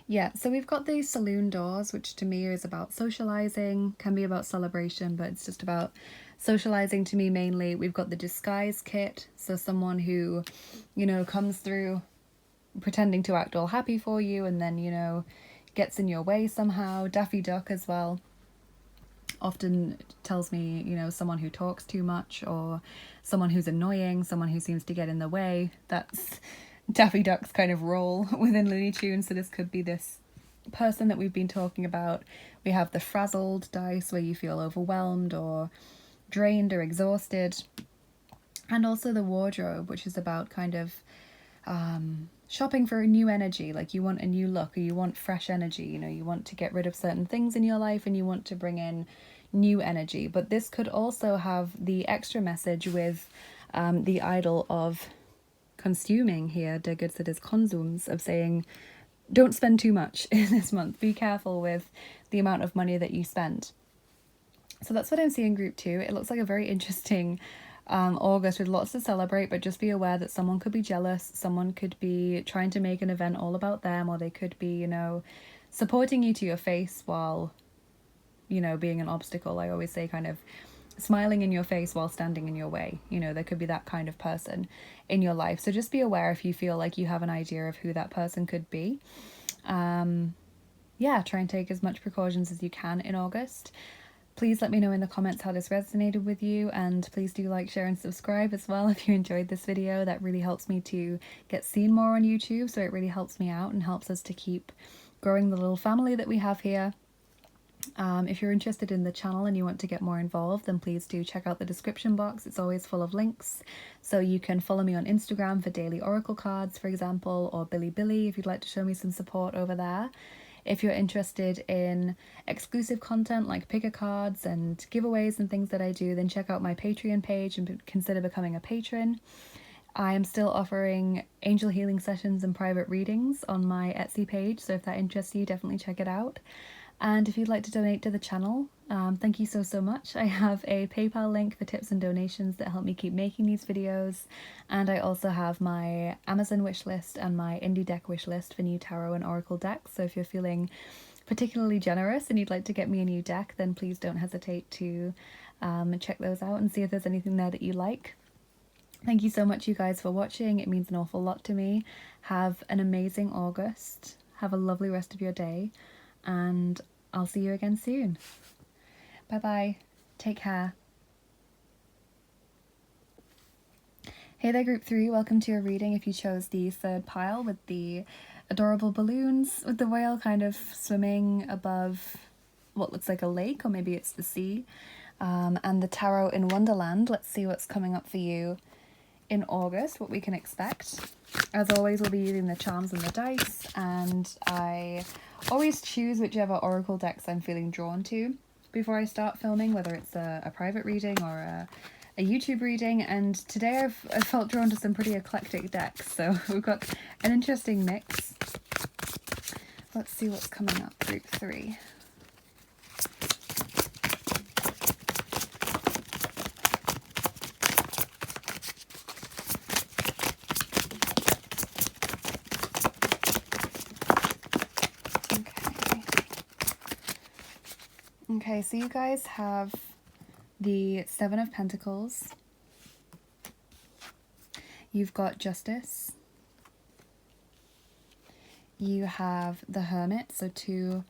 Yeah, so we've got the saloon doors, which to me is about socializing, can be about celebration, but it's just about socializing to me mainly. We've got the disguise kit, so someone who, you know, comes through pretending to act all happy for you and then, you know, gets in your way somehow. Daffy Duck as well often tells me, you know, someone who talks too much or someone who's annoying, someone who seems to get in the way. That's Daffy Duck's kind of role within Looney Tunes, so this could be this person that we've been talking about. We have the frazzled dice, where you feel overwhelmed or drained or exhausted. And also the wardrobe, which is about kind of shopping for a new energy, like you want a new look or you want fresh energy, you know, you want to get rid of certain things in your life and you want to bring in new energy. But this could also have the extra message with the idol of consuming here, der Götze des Konsums, of saying don't spend too much in this month, be careful with the amount of money that you spend. So that's what I'm seeing group 2. It looks like a very interesting August with lots to celebrate, but just be aware that someone could be jealous, someone could be trying to make an event all about them, or they could be, you know, supporting you to your face while, you know, being an obstacle. I always say kind of smiling in your face while standing in your way. You know, there could be that kind of person in your life. So just be aware if you feel like you have an idea of who that person could be. Yeah, try and take as much precautions as you can in August. Please let me know in the comments how this resonated with you, and please do like, share and subscribe as well if you enjoyed this video. That really helps me to get seen more on YouTube, so it really helps me out and helps us to keep growing the little family that we have here. If you're interested in the channel and you want to get more involved, then please do check out the description box. It's always full of links. So you can follow me on Instagram for daily oracle cards, for example, or Billy if you'd like to show me some support over there. If you're interested in exclusive content like picker cards and giveaways and things that I do, then check out my Patreon page and consider becoming a patron. I am still offering angel healing sessions and private readings on my Etsy page, so if that interests you, definitely check it out. And if you'd like to donate to the channel, thank you so much. I have a PayPal link for tips and donations that help me keep making these videos. And I also have my Amazon wishlist and my indie deck wishlist for new tarot and oracle decks. So if you're feeling particularly generous and you'd like to get me a new deck, then please don't hesitate to check those out and see if there's anything there that you like. Thank you so much, you guys, for watching. It means an awful lot to me. Have an amazing August. Have a lovely rest of your day. And I'll see you again soon. Bye bye. Take care. Hey there, group 3. Welcome to your reading if you chose the 3rd pile with the adorable balloons, with the whale kind of swimming above what looks like a lake, or maybe it's the sea, and the tarot in Wonderland. Let's see what's coming up for you in August, what we can expect. As always, we'll be using the charms and the dice, and I always choose whichever oracle decks I'm feeling drawn to before I start filming, whether it's a private reading or a YouTube reading. And today I've felt drawn to some pretty eclectic decks, so we've got an interesting mix. Let's see what's coming up, group 3. Okay, so you guys have the Seven of Pentacles. You've got Justice. You have the Hermit, so 2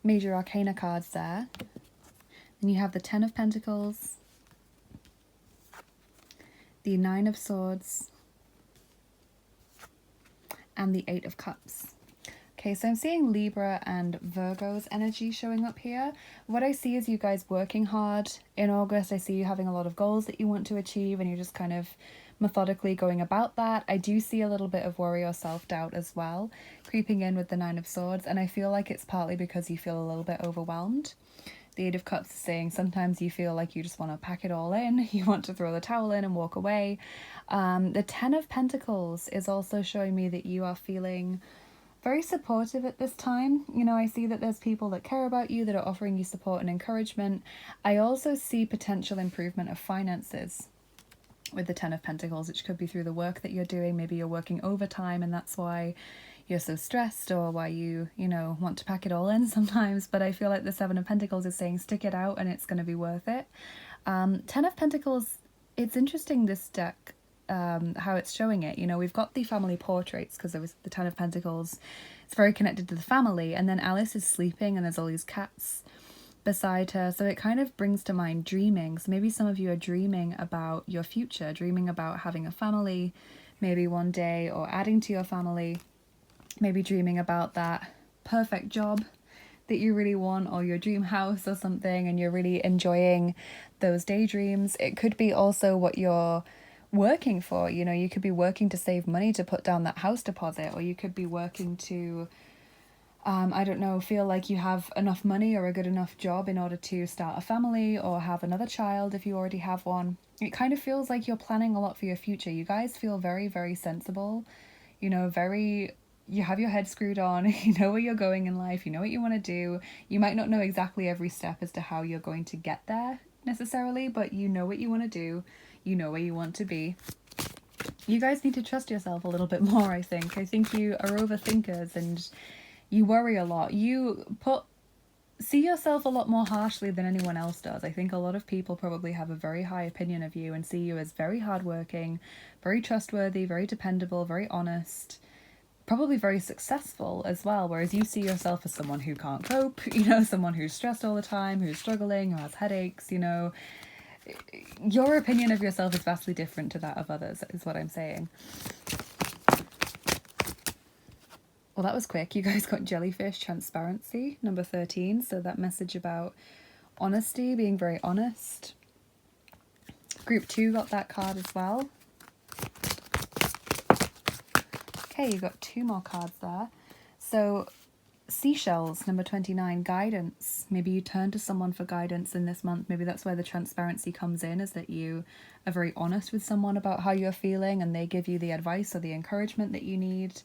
major arcana cards there. Then you have the Ten of Pentacles, the Nine of Swords, and the Eight of Cups. Okay, so I'm seeing Libra and Virgo's energy showing up here. What I see is you guys working hard in August. I see you having a lot of goals that you want to achieve, and you're just kind of methodically going about that. I do see a little bit of worry or self-doubt as well creeping in with the Nine of Swords, and I feel like it's partly because you feel a little bit overwhelmed. The Eight of Cups is saying sometimes you feel like you just want to pack it all in, you want to throw the towel in and walk away. The Ten of Pentacles is also showing me that you are feeling very supportive at this time. You know, I see that there's people that care about you, that are offering you support and encouragement. I also see potential improvement of finances with the Ten of Pentacles, which could be through the work that you're doing. Maybe you're working overtime and that's why you're so stressed, or why you know, want to pack it all in sometimes. But I feel like the Seven of Pentacles is saying stick it out and it's going to be worth it. Ten of Pentacles, it's interesting, this deck, how it's showing it. You know, we've got the family portraits because there was the Ten of Pentacles. It's very connected to the family, and then Alice is sleeping and there's all these cats beside her, so it kind of brings to mind dreaming. So maybe some of you are dreaming about your future, dreaming about having a family maybe one day, or adding to your family, maybe dreaming about that perfect job that you really want, or your dream house or something, and you're really enjoying those daydreams. It could be also what you're working for. You know, you could be working to save money to put down that house deposit, or you could be working to I don't know, feel like you have enough money or a good enough job in order to start a family or have another child if you already have one. It kind of feels like you're planning a lot for your future. You guys feel very, very sensible, you know, you have your head screwed on, you know where you're going in life, you know what you want to do. You might not know exactly every step as to how you're going to get there necessarily, but you know what you want to do, you know where you want to be. You guys need to trust yourself a little bit more, I think. I think you are overthinkers and you worry a lot. You see yourself a lot more harshly than anyone else does. I think a lot of people probably have a very high opinion of you and see you as very hardworking, very trustworthy, very dependable, very honest, probably very successful as well, whereas you see yourself as someone who can't cope, you know, someone who's stressed all the time, who's struggling, who has headaches, you know. Your opinion of yourself is vastly different to that of others, is what I'm saying. Well, that was quick. You guys got Jellyfish, Transparency, number 13. So that message about honesty, being very honest. Group 2 got that card as well. Okay, you got 2 more cards there. So Seashells, number 29, Guidance. Maybe you turn to someone for guidance in this month. Maybe that's where the transparency comes in, is that you are very honest with someone about how you're feeling and they give you the advice or the encouragement that you need.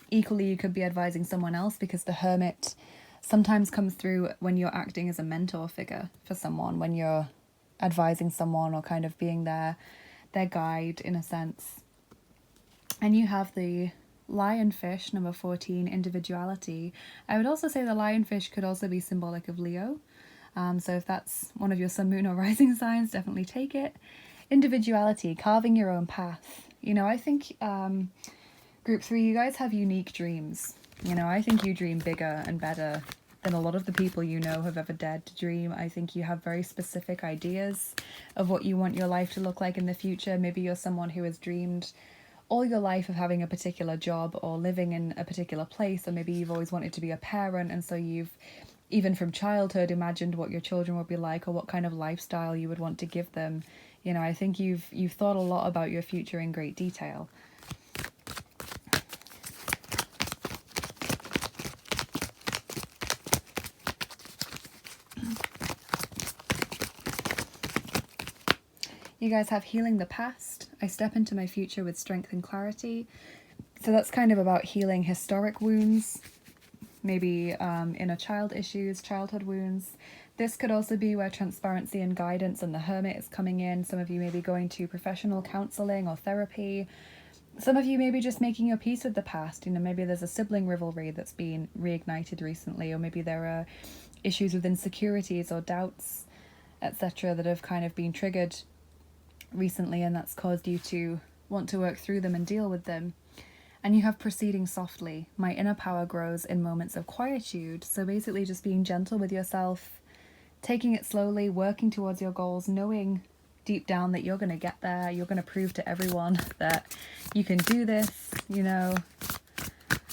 Equally, you could be advising someone else, because the Hermit sometimes comes through when you're acting as a mentor figure for someone, when you're advising someone or kind of being their guide in a sense. And you have the Lionfish, number 14, Individuality. I would also say the Lionfish could also be symbolic of Leo. So if that's one of your sun, moon or rising signs, definitely take it. Individuality, carving your own path. You know, I think Group 3, you guys have unique dreams. You know, I think you dream bigger and better than a lot of the people you know have ever dared to dream. I think you have very specific ideas of what you want your life to look like in the future. Maybe you're someone who has dreamed all your life of having a particular job or living in a particular place, or maybe you've always wanted to be a parent, and so you've, even from childhood, imagined what your children would be like or what kind of lifestyle you would want to give them. You know, I think you've thought a lot about your future in great detail. You guys have Healing the Past. I step into my future with strength and clarity. So that's kind of about healing historic wounds, maybe inner child issues, childhood wounds. This could also be where transparency and guidance and the Hermit is coming in. Some of you may be going to professional counselling or therapy. Some of you may be just making your peace with the past. You know, maybe there's a sibling rivalry that's been reignited recently, or maybe there are issues with insecurities or doubts, etc., that have kind of been triggered recently, and that's caused you to want to work through them and deal with them. And you have proceeding softly. My inner power grows in moments of quietude. So basically just being gentle with yourself, taking it slowly, working towards your goals, knowing deep down that you're going to get there. You're going to prove to everyone that you can do this, you know.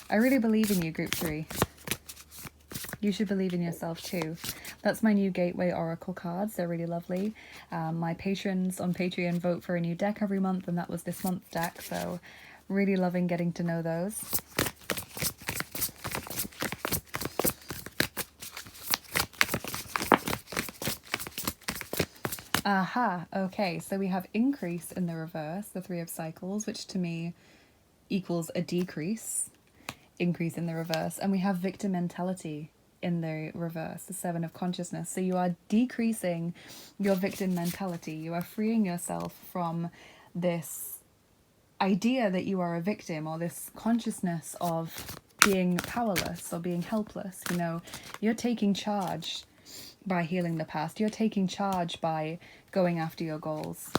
I really believe in you, group 3. You should believe in yourself too. That's my new Gateway Oracle cards. They're really lovely. My patrons on Patreon vote for a new deck every month, and that was this month's deck. So really loving getting to know those. Aha, okay, so we have increase in the reverse, the 3 of Cycles, which to me equals a decrease, increase in the reverse, and we have victim mentality in the reverse, the 7 of Consciousness. So you are decreasing your victim mentality. You are freeing yourself from this idea that you are a victim, or this consciousness of being powerless or being helpless. You know, you're taking charge by healing the past. You're taking charge by going after your goals.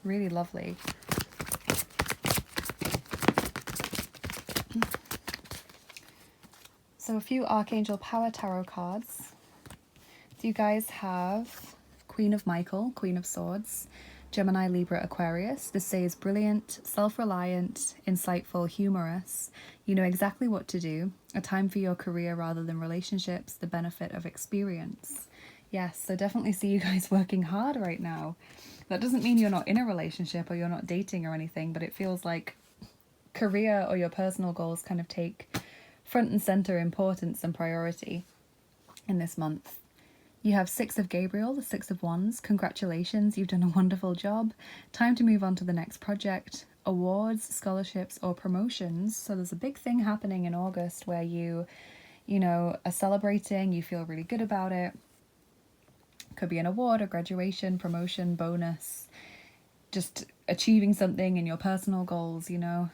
Really lovely. So a few Archangel Power Tarot cards. So you guys have Queen of Michael, Queen of Swords, Gemini, Libra, Aquarius. This says brilliant, self-reliant, insightful, humorous. You know exactly what to do. A time for your career rather than relationships. The benefit of experience. Yes, so definitely see you guys working hard right now. That doesn't mean you're not in a relationship or you're not dating or anything, but it feels like career or your personal goals kind of take front and center importance and priority in this month. You have 6 of Gabriel, the 6 of Wands. Congratulations, you've done a wonderful job. Time to move on to the next project. Awards, scholarships, or promotions. So there's a big thing happening in August where you know, are celebrating, you feel really good about it. Could be an award, a graduation, promotion, bonus. Just achieving something in your personal goals, you know.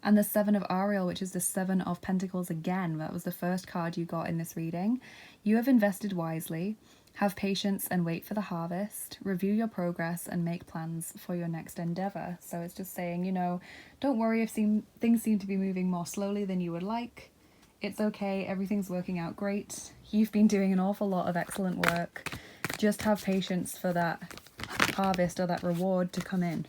And the 7 of Ariel, which is the 7 of Pentacles again. That was the first card you got in this reading. You have invested wisely. Have patience and wait for the harvest. Review your progress and make plans for your next endeavor. So it's just saying, you know, don't worry if things seem to be moving more slowly than you would like. It's okay. Everything's working out great. You've been doing an awful lot of excellent work. Just have patience for that harvest or that reward to come in.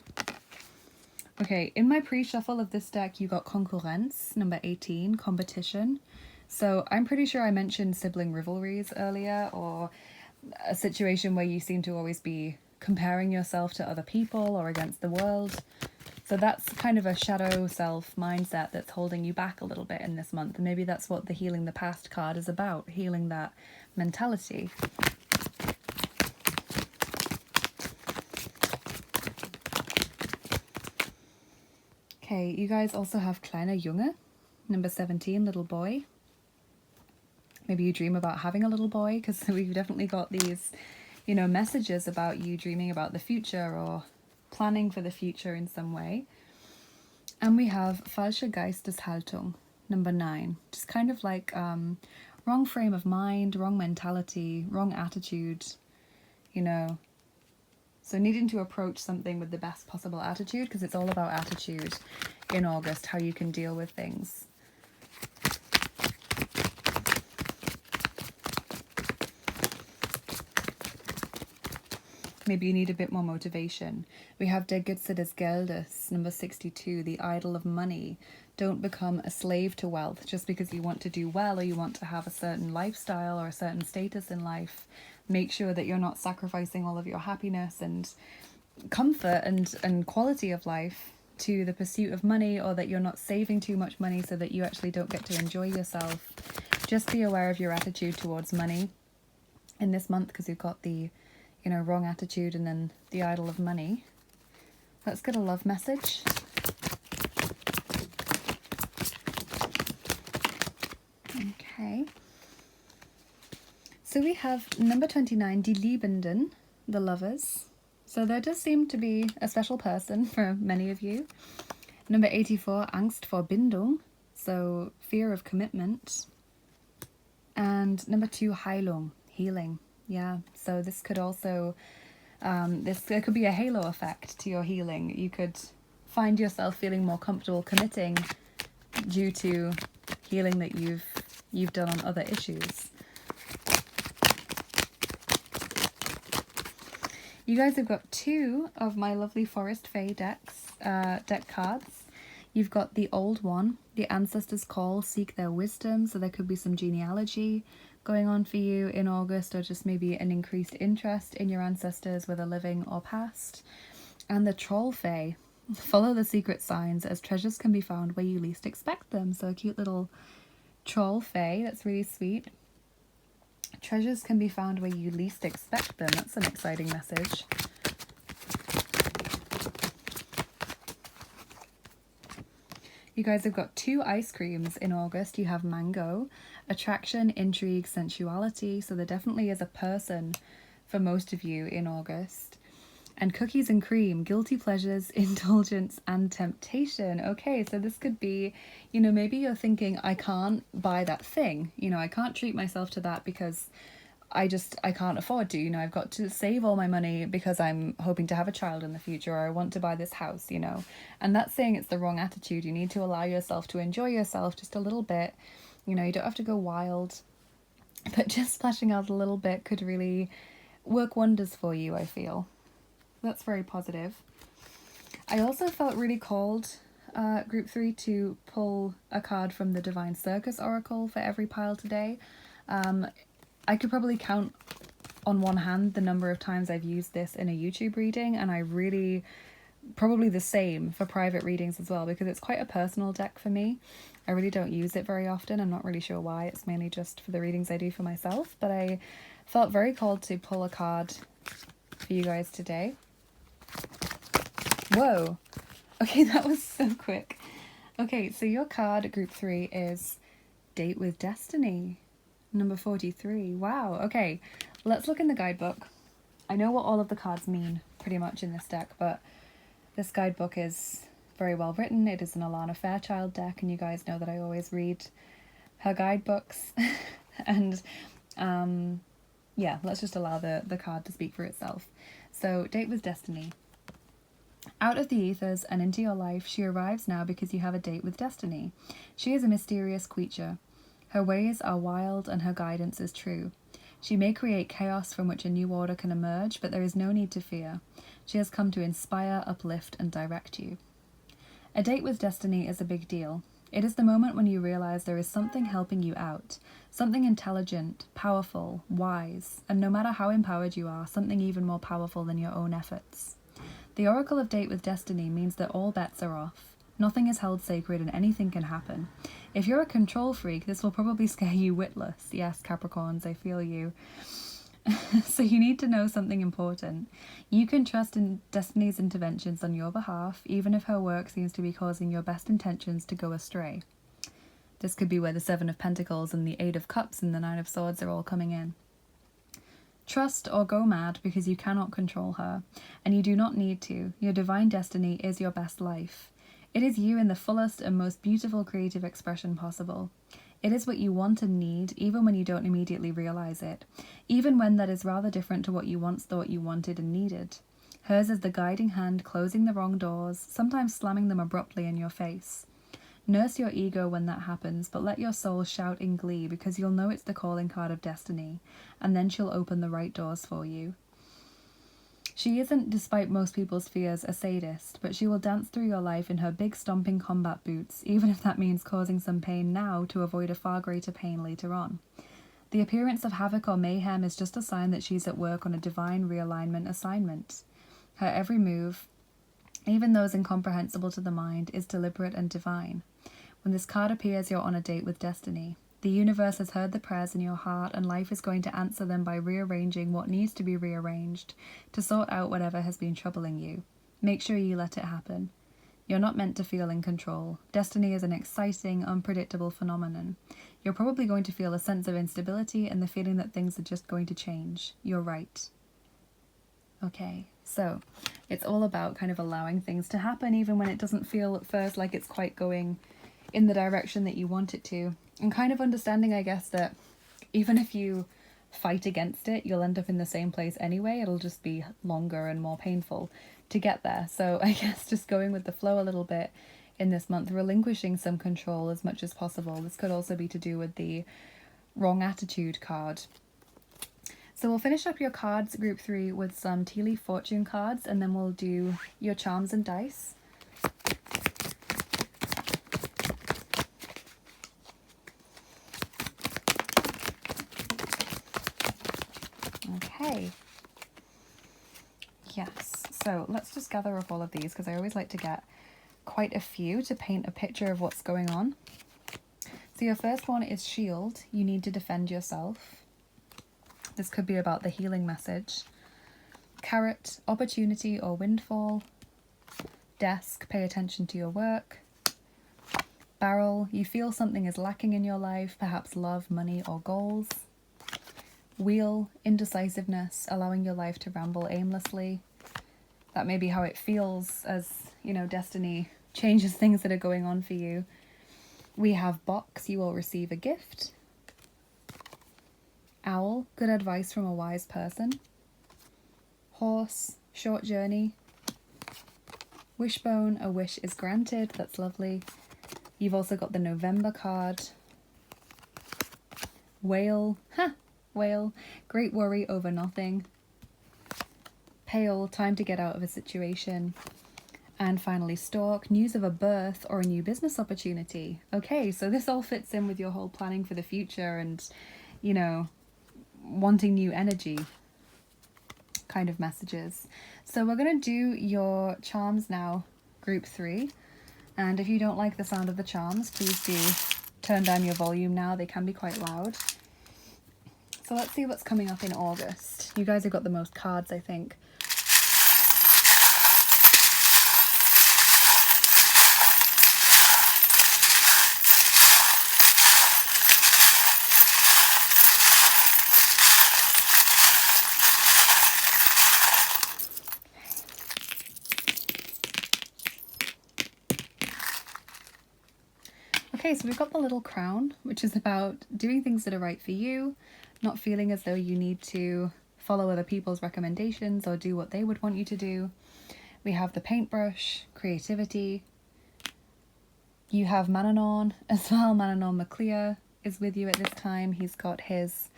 Okay, in my pre-shuffle of this deck, you got Concurrence, number 18, competition. So I'm pretty sure I mentioned sibling rivalries earlier, or a situation where you seem to always be comparing yourself to other people or against the world. So that's kind of a shadow self mindset that's holding you back a little bit in this month. And maybe that's what the Healing the Past card is about, healing that mentality. Okay, you guys also have Kleiner Junge, number 17, little boy. Maybe you dream about having a little boy, because we've definitely got these, you know, messages about you dreaming about the future or planning for the future in some way. And we have Falsche Geisteshaltung, number 9. Just kind of like wrong frame of mind, wrong mentality, wrong attitude, you know. So needing to approach something with the best possible attitude, because it's all about attitude in August, how you can deal with things. Maybe you need a bit more motivation. We have Der Götze des Geldes, number 62, the idol of money. Don't become a slave to wealth just because you want to do well or you want to have a certain lifestyle or a certain status in life. Make sure that you're not sacrificing all of your happiness and comfort and quality of life to the pursuit of money, or that you're not saving too much money so that you actually don't get to enjoy yourself. Just be aware of your attitude towards money in this month, because you've got the, you know, wrong attitude and then the idol of money. Let's get a love message. Okay. So we have number 29, Die Liebenden, the lovers. So there does seem to be a special person for many of you. Number 84, Angst vor Bindung, so fear of commitment. And number 2, Heilung, healing. Yeah, so this could also, there could be a halo effect to your healing. You could find yourself feeling more comfortable committing due to healing that you've done on other issues. You guys have got 2 of my lovely Forest Fae deck cards. You've got the old one, the ancestors call, seek their wisdom. So there could be some genealogy going on for you in August, or just maybe an increased interest in your ancestors, whether living or past. And the Troll Fae, follow the secret signs as treasures can be found where you least expect them. So a cute little Troll Fae, that's really sweet. Treasures can be found where you least expect them. That's an exciting message. You guys have got 2 ice creams in August. You have mango, attraction, intrigue, sensuality. So there definitely is a person for most of you in August. And cookies and cream, guilty pleasures, indulgence, and temptation. Okay, so this could be, you know, maybe you're thinking, I can't buy that thing. You know, I can't treat myself to that because I can't afford to. You know, I've got to save all my money because I'm hoping to have a child in the future, or I want to buy this house, you know. And that's saying it's the wrong attitude. You need to allow yourself to enjoy yourself just a little bit. You know, you don't have to go wild, but just splashing out a little bit could really work wonders for you, I feel. That's very positive. I also felt really called, group 3, to pull a card from the Divine Circus Oracle for every pile today. I could probably count on one hand the number of times I've used this in a YouTube reading, and I really, probably the same for private readings as well, because it's quite a personal deck for me. I really don't use it very often. I'm not really sure why. It's mainly just for the readings I do for myself, but I felt very called to pull a card for you guys today. Whoa. Okay, that was so quick. Okay, so your card, group 3, is Date with Destiny, number 43. Wow, okay. Let's look in the guidebook. I know what all of the cards mean pretty much in this deck, but this guidebook is very well written. It is an Alana Fairchild deck, and you guys know that I always read her guidebooks. And yeah, let's just allow the card to speak for itself. So, Date with Destiny. Out of the ethers and into your life, she arrives now because you have a date with destiny. She is a mysterious creature. Her ways are wild and her guidance is true. She may create chaos from which a new order can emerge, but there is no need to fear. She has come to inspire, uplift, and direct you. A date with destiny is a big deal. It is the moment when you realize there is something helping you out, something intelligent, powerful, wise, and no matter how empowered you are, something even more powerful than your own efforts. The Oracle of Date with Destiny means that all bets are off. Nothing is held sacred and anything can happen. If you're a control freak, this will probably scare you witless. Yes, Capricorns, I feel you. So you need to know something important. You can trust in Destiny's interventions on your behalf, even if her work seems to be causing your best intentions to go astray. This could be where the 7 of Pentacles and the 8 of Cups and the 9 of Swords are all coming in. Trust or go mad because you cannot control her, and you do not need to. Your divine destiny is your best life. It is you in the fullest and most beautiful creative expression possible. It is what you want and need, even when you don't immediately realize it, even when that is rather different to what you once thought you wanted and needed. Hers is the guiding hand closing the wrong doors, sometimes slamming them abruptly in your face. Nurse your ego when that happens, but let your soul shout in glee because you'll know it's the calling card of destiny, and then she'll open the right doors for you. She isn't, despite most people's fears, a sadist, but she will dance through your life in her big stomping combat boots, even if that means causing some pain now to avoid a far greater pain later on. The appearance of havoc or mayhem is just a sign that she's at work on a divine realignment assignment. Her every move, even those incomprehensible to the mind, is deliberate and divine. When this card appears, you're on a date with destiny. The universe has heard the prayers in your heart, and life is going to answer them by rearranging what needs to be rearranged to sort out whatever has been troubling you. Make sure you let it happen. You're not meant to feel in control. Destiny is an exciting, unpredictable phenomenon. You're probably going to feel a sense of instability and the feeling that things are just going to change. You're right. Okay, so it's all about kind of allowing things to happen even when it doesn't feel at first like it's quite going in the direction that you want it to. And kind of understanding, I guess, that even if you fight against it, you'll end up in the same place anyway. It'll just be longer and more painful to get there. So I guess just going with the flow a little bit in this month, relinquishing some control as much as possible. This could also be to do with the wrong attitude card. So we'll finish up your cards, group 3, with some tea leaf fortune cards, and then we'll do your charms and dice. Okay. Yes, so let's just gather up all of these, because I always like to get quite a few to paint a picture of what's going on. So your first one is shield. You need to defend yourself. This could be about the healing message. Carrot, opportunity or windfall. Desk, pay attention to your work. Barrel, you feel something is lacking in your life, perhaps love, money or goals. Wheel, indecisiveness, allowing your life to ramble aimlessly. That may be how it feels as, you know, destiny changes things that are going on for you. We have box, you will receive a gift. Owl, good advice from a wise person. Horse, short journey. Wishbone, a wish is granted. That's lovely. You've also got the November card. Whale, whale, great worry over nothing. Pale, time to get out of a situation. And finally stork, news of a birth or a new business opportunity. Okay, so this all fits in with your whole planning for the future and, you know, wanting new energy kind of messages. So we're going to do your charms now, group 3. And if you don't like the sound of the charms, please do turn down your volume now. They can be quite loud. So let's see what's coming up in August. You guys have got the most cards, I think. Okay, so we've got the little crown, which is about doing things that are right for you, not feeling as though you need to follow other people's recommendations or do what they would want you to do. We have the paintbrush, creativity. You have Manannán as well. Manannán MacLia is with you at this time. He's got his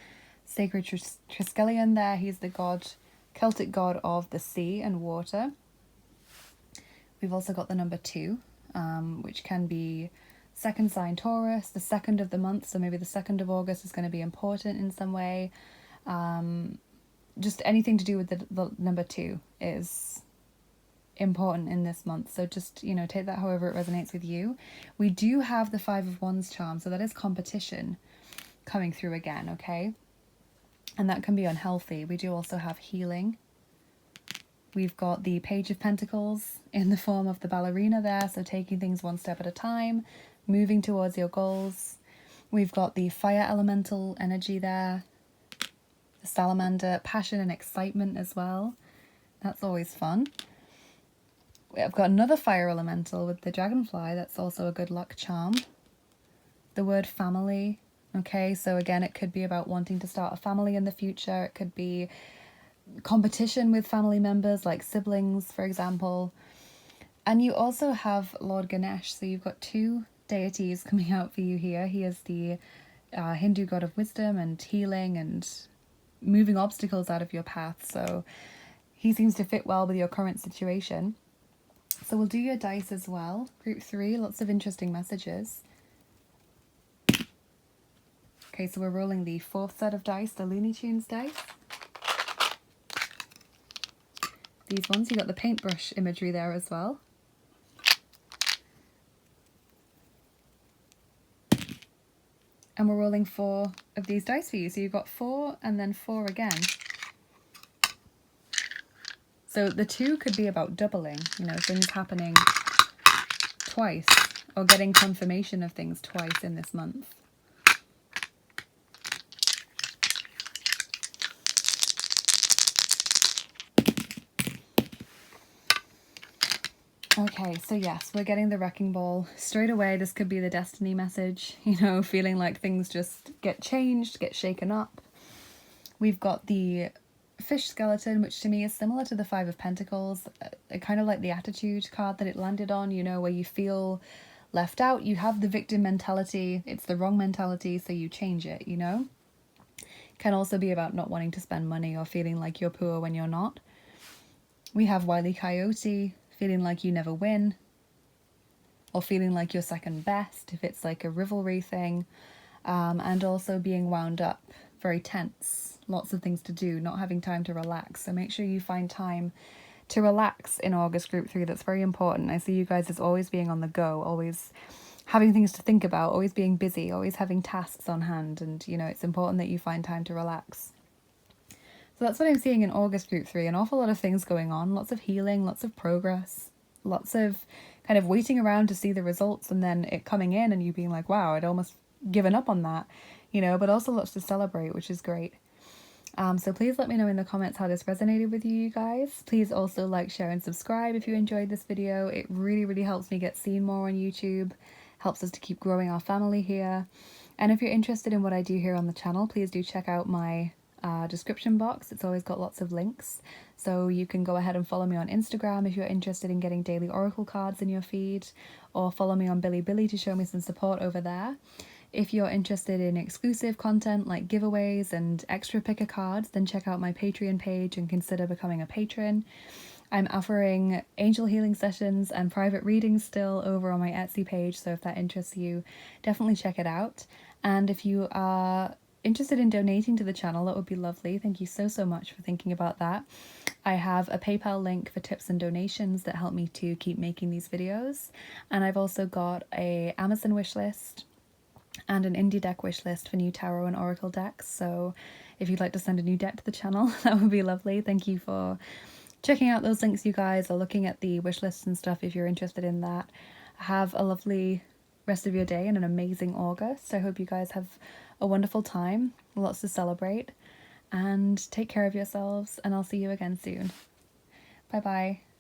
sacred Triskelion there. He's the god, Celtic god of the sea and water. We've also got the number 2, which can be second sign Taurus, the 2nd of the month, so maybe the 2nd of August is going to be important in some way. Just anything to do with the number 2 is important in this month, so just, you know, take that however it resonates with you. We do have the 5 of Wands charm, so that is competition coming through again, okay? And that can be unhealthy. We do also have healing. We've got the Page of Pentacles in the form of the ballerina there, so taking things one step at a time, moving towards your goals. We've got the fire elemental energy there, the salamander, passion and excitement as well. That's always fun. I've got another fire elemental with the dragonfly. That's also a good luck charm. The word family. Okay, so again, it could be about wanting to start a family in the future. It could be competition with family members, like siblings, for example. And you also have Lord Ganesh, so you've got 2 deities coming out for you here. He is the Hindu god of wisdom and healing and moving obstacles out of your path, so he seems to fit well with your current situation. So we'll do your dice as well. Group 3, lots of interesting messages. Okay, so we're rolling the 4th set of dice, the Looney Tunes dice. These ones, you got the paintbrush imagery there as well. And we're rolling 4 of these dice for you. So you've got 4 and then 4 again. So the 2 could be about doubling, you know, things happening twice or getting confirmation of things twice in this month. Okay, so yes, we're getting the wrecking ball. Straight away, this could be the destiny message, you know, feeling like things just get changed, get shaken up. We've got the fish skeleton, which to me is similar to the Five of Pentacles. Kind of like the attitude card that it landed on, you know, where you feel left out. You have the victim mentality. It's the wrong mentality, so you change it, you know? Can also be about not wanting to spend money or feeling like you're poor when you're not. We have Wile E. Coyote, feeling like you never win, or feeling like you're second best if it's like a rivalry thing, and also being wound up, very tense, lots of things to do, not having time to relax. So make sure you find time to relax in August group 3. That's very important. I see you guys as always being on the go, always having things to think about, always being busy, always having tasks on hand, and you know, it's important that you find time to relax. So that's what I'm seeing in August group 3. An awful lot of things going on, lots of healing, lots of progress, lots of kind of waiting around to see the results and then it coming in and you being like, wow, I'd almost given up on that, you know, but also lots to celebrate, which is great. So please let me know in the comments how this resonated with you guys. Please also like, share and subscribe if you enjoyed this video. It really, really helps me get seen more on YouTube, helps us to keep growing our family here. And if you're interested in what I do here on the channel, please do check out my description box. It's always got lots of links, so you can go ahead and follow me on Instagram if you're interested in getting daily oracle cards in your feed, or follow me on Bilibili to show me some support over there. If you're interested in exclusive content like giveaways and extra picker cards, then check out my Patreon page and consider becoming a patron. I'm offering angel healing sessions and private readings still over on my Etsy page, so if that interests you, definitely check it out. And if you are interested in donating to the channel, that would be lovely. Thank you so much for thinking about that. I have a PayPal link for tips and donations that help me to keep making these videos, and I've also got a Amazon wishlist and an indie deck wishlist for new tarot and oracle decks. So if you'd like to send a new deck to the channel, that would be lovely. Thank you for checking out those links, you guys, or looking at the wish lists and stuff if you're interested in that. Have a lovely rest of your day and an amazing August. I hope you guys have a wonderful time, lots to celebrate, and take care of yourselves, and I'll see you again soon. Bye bye.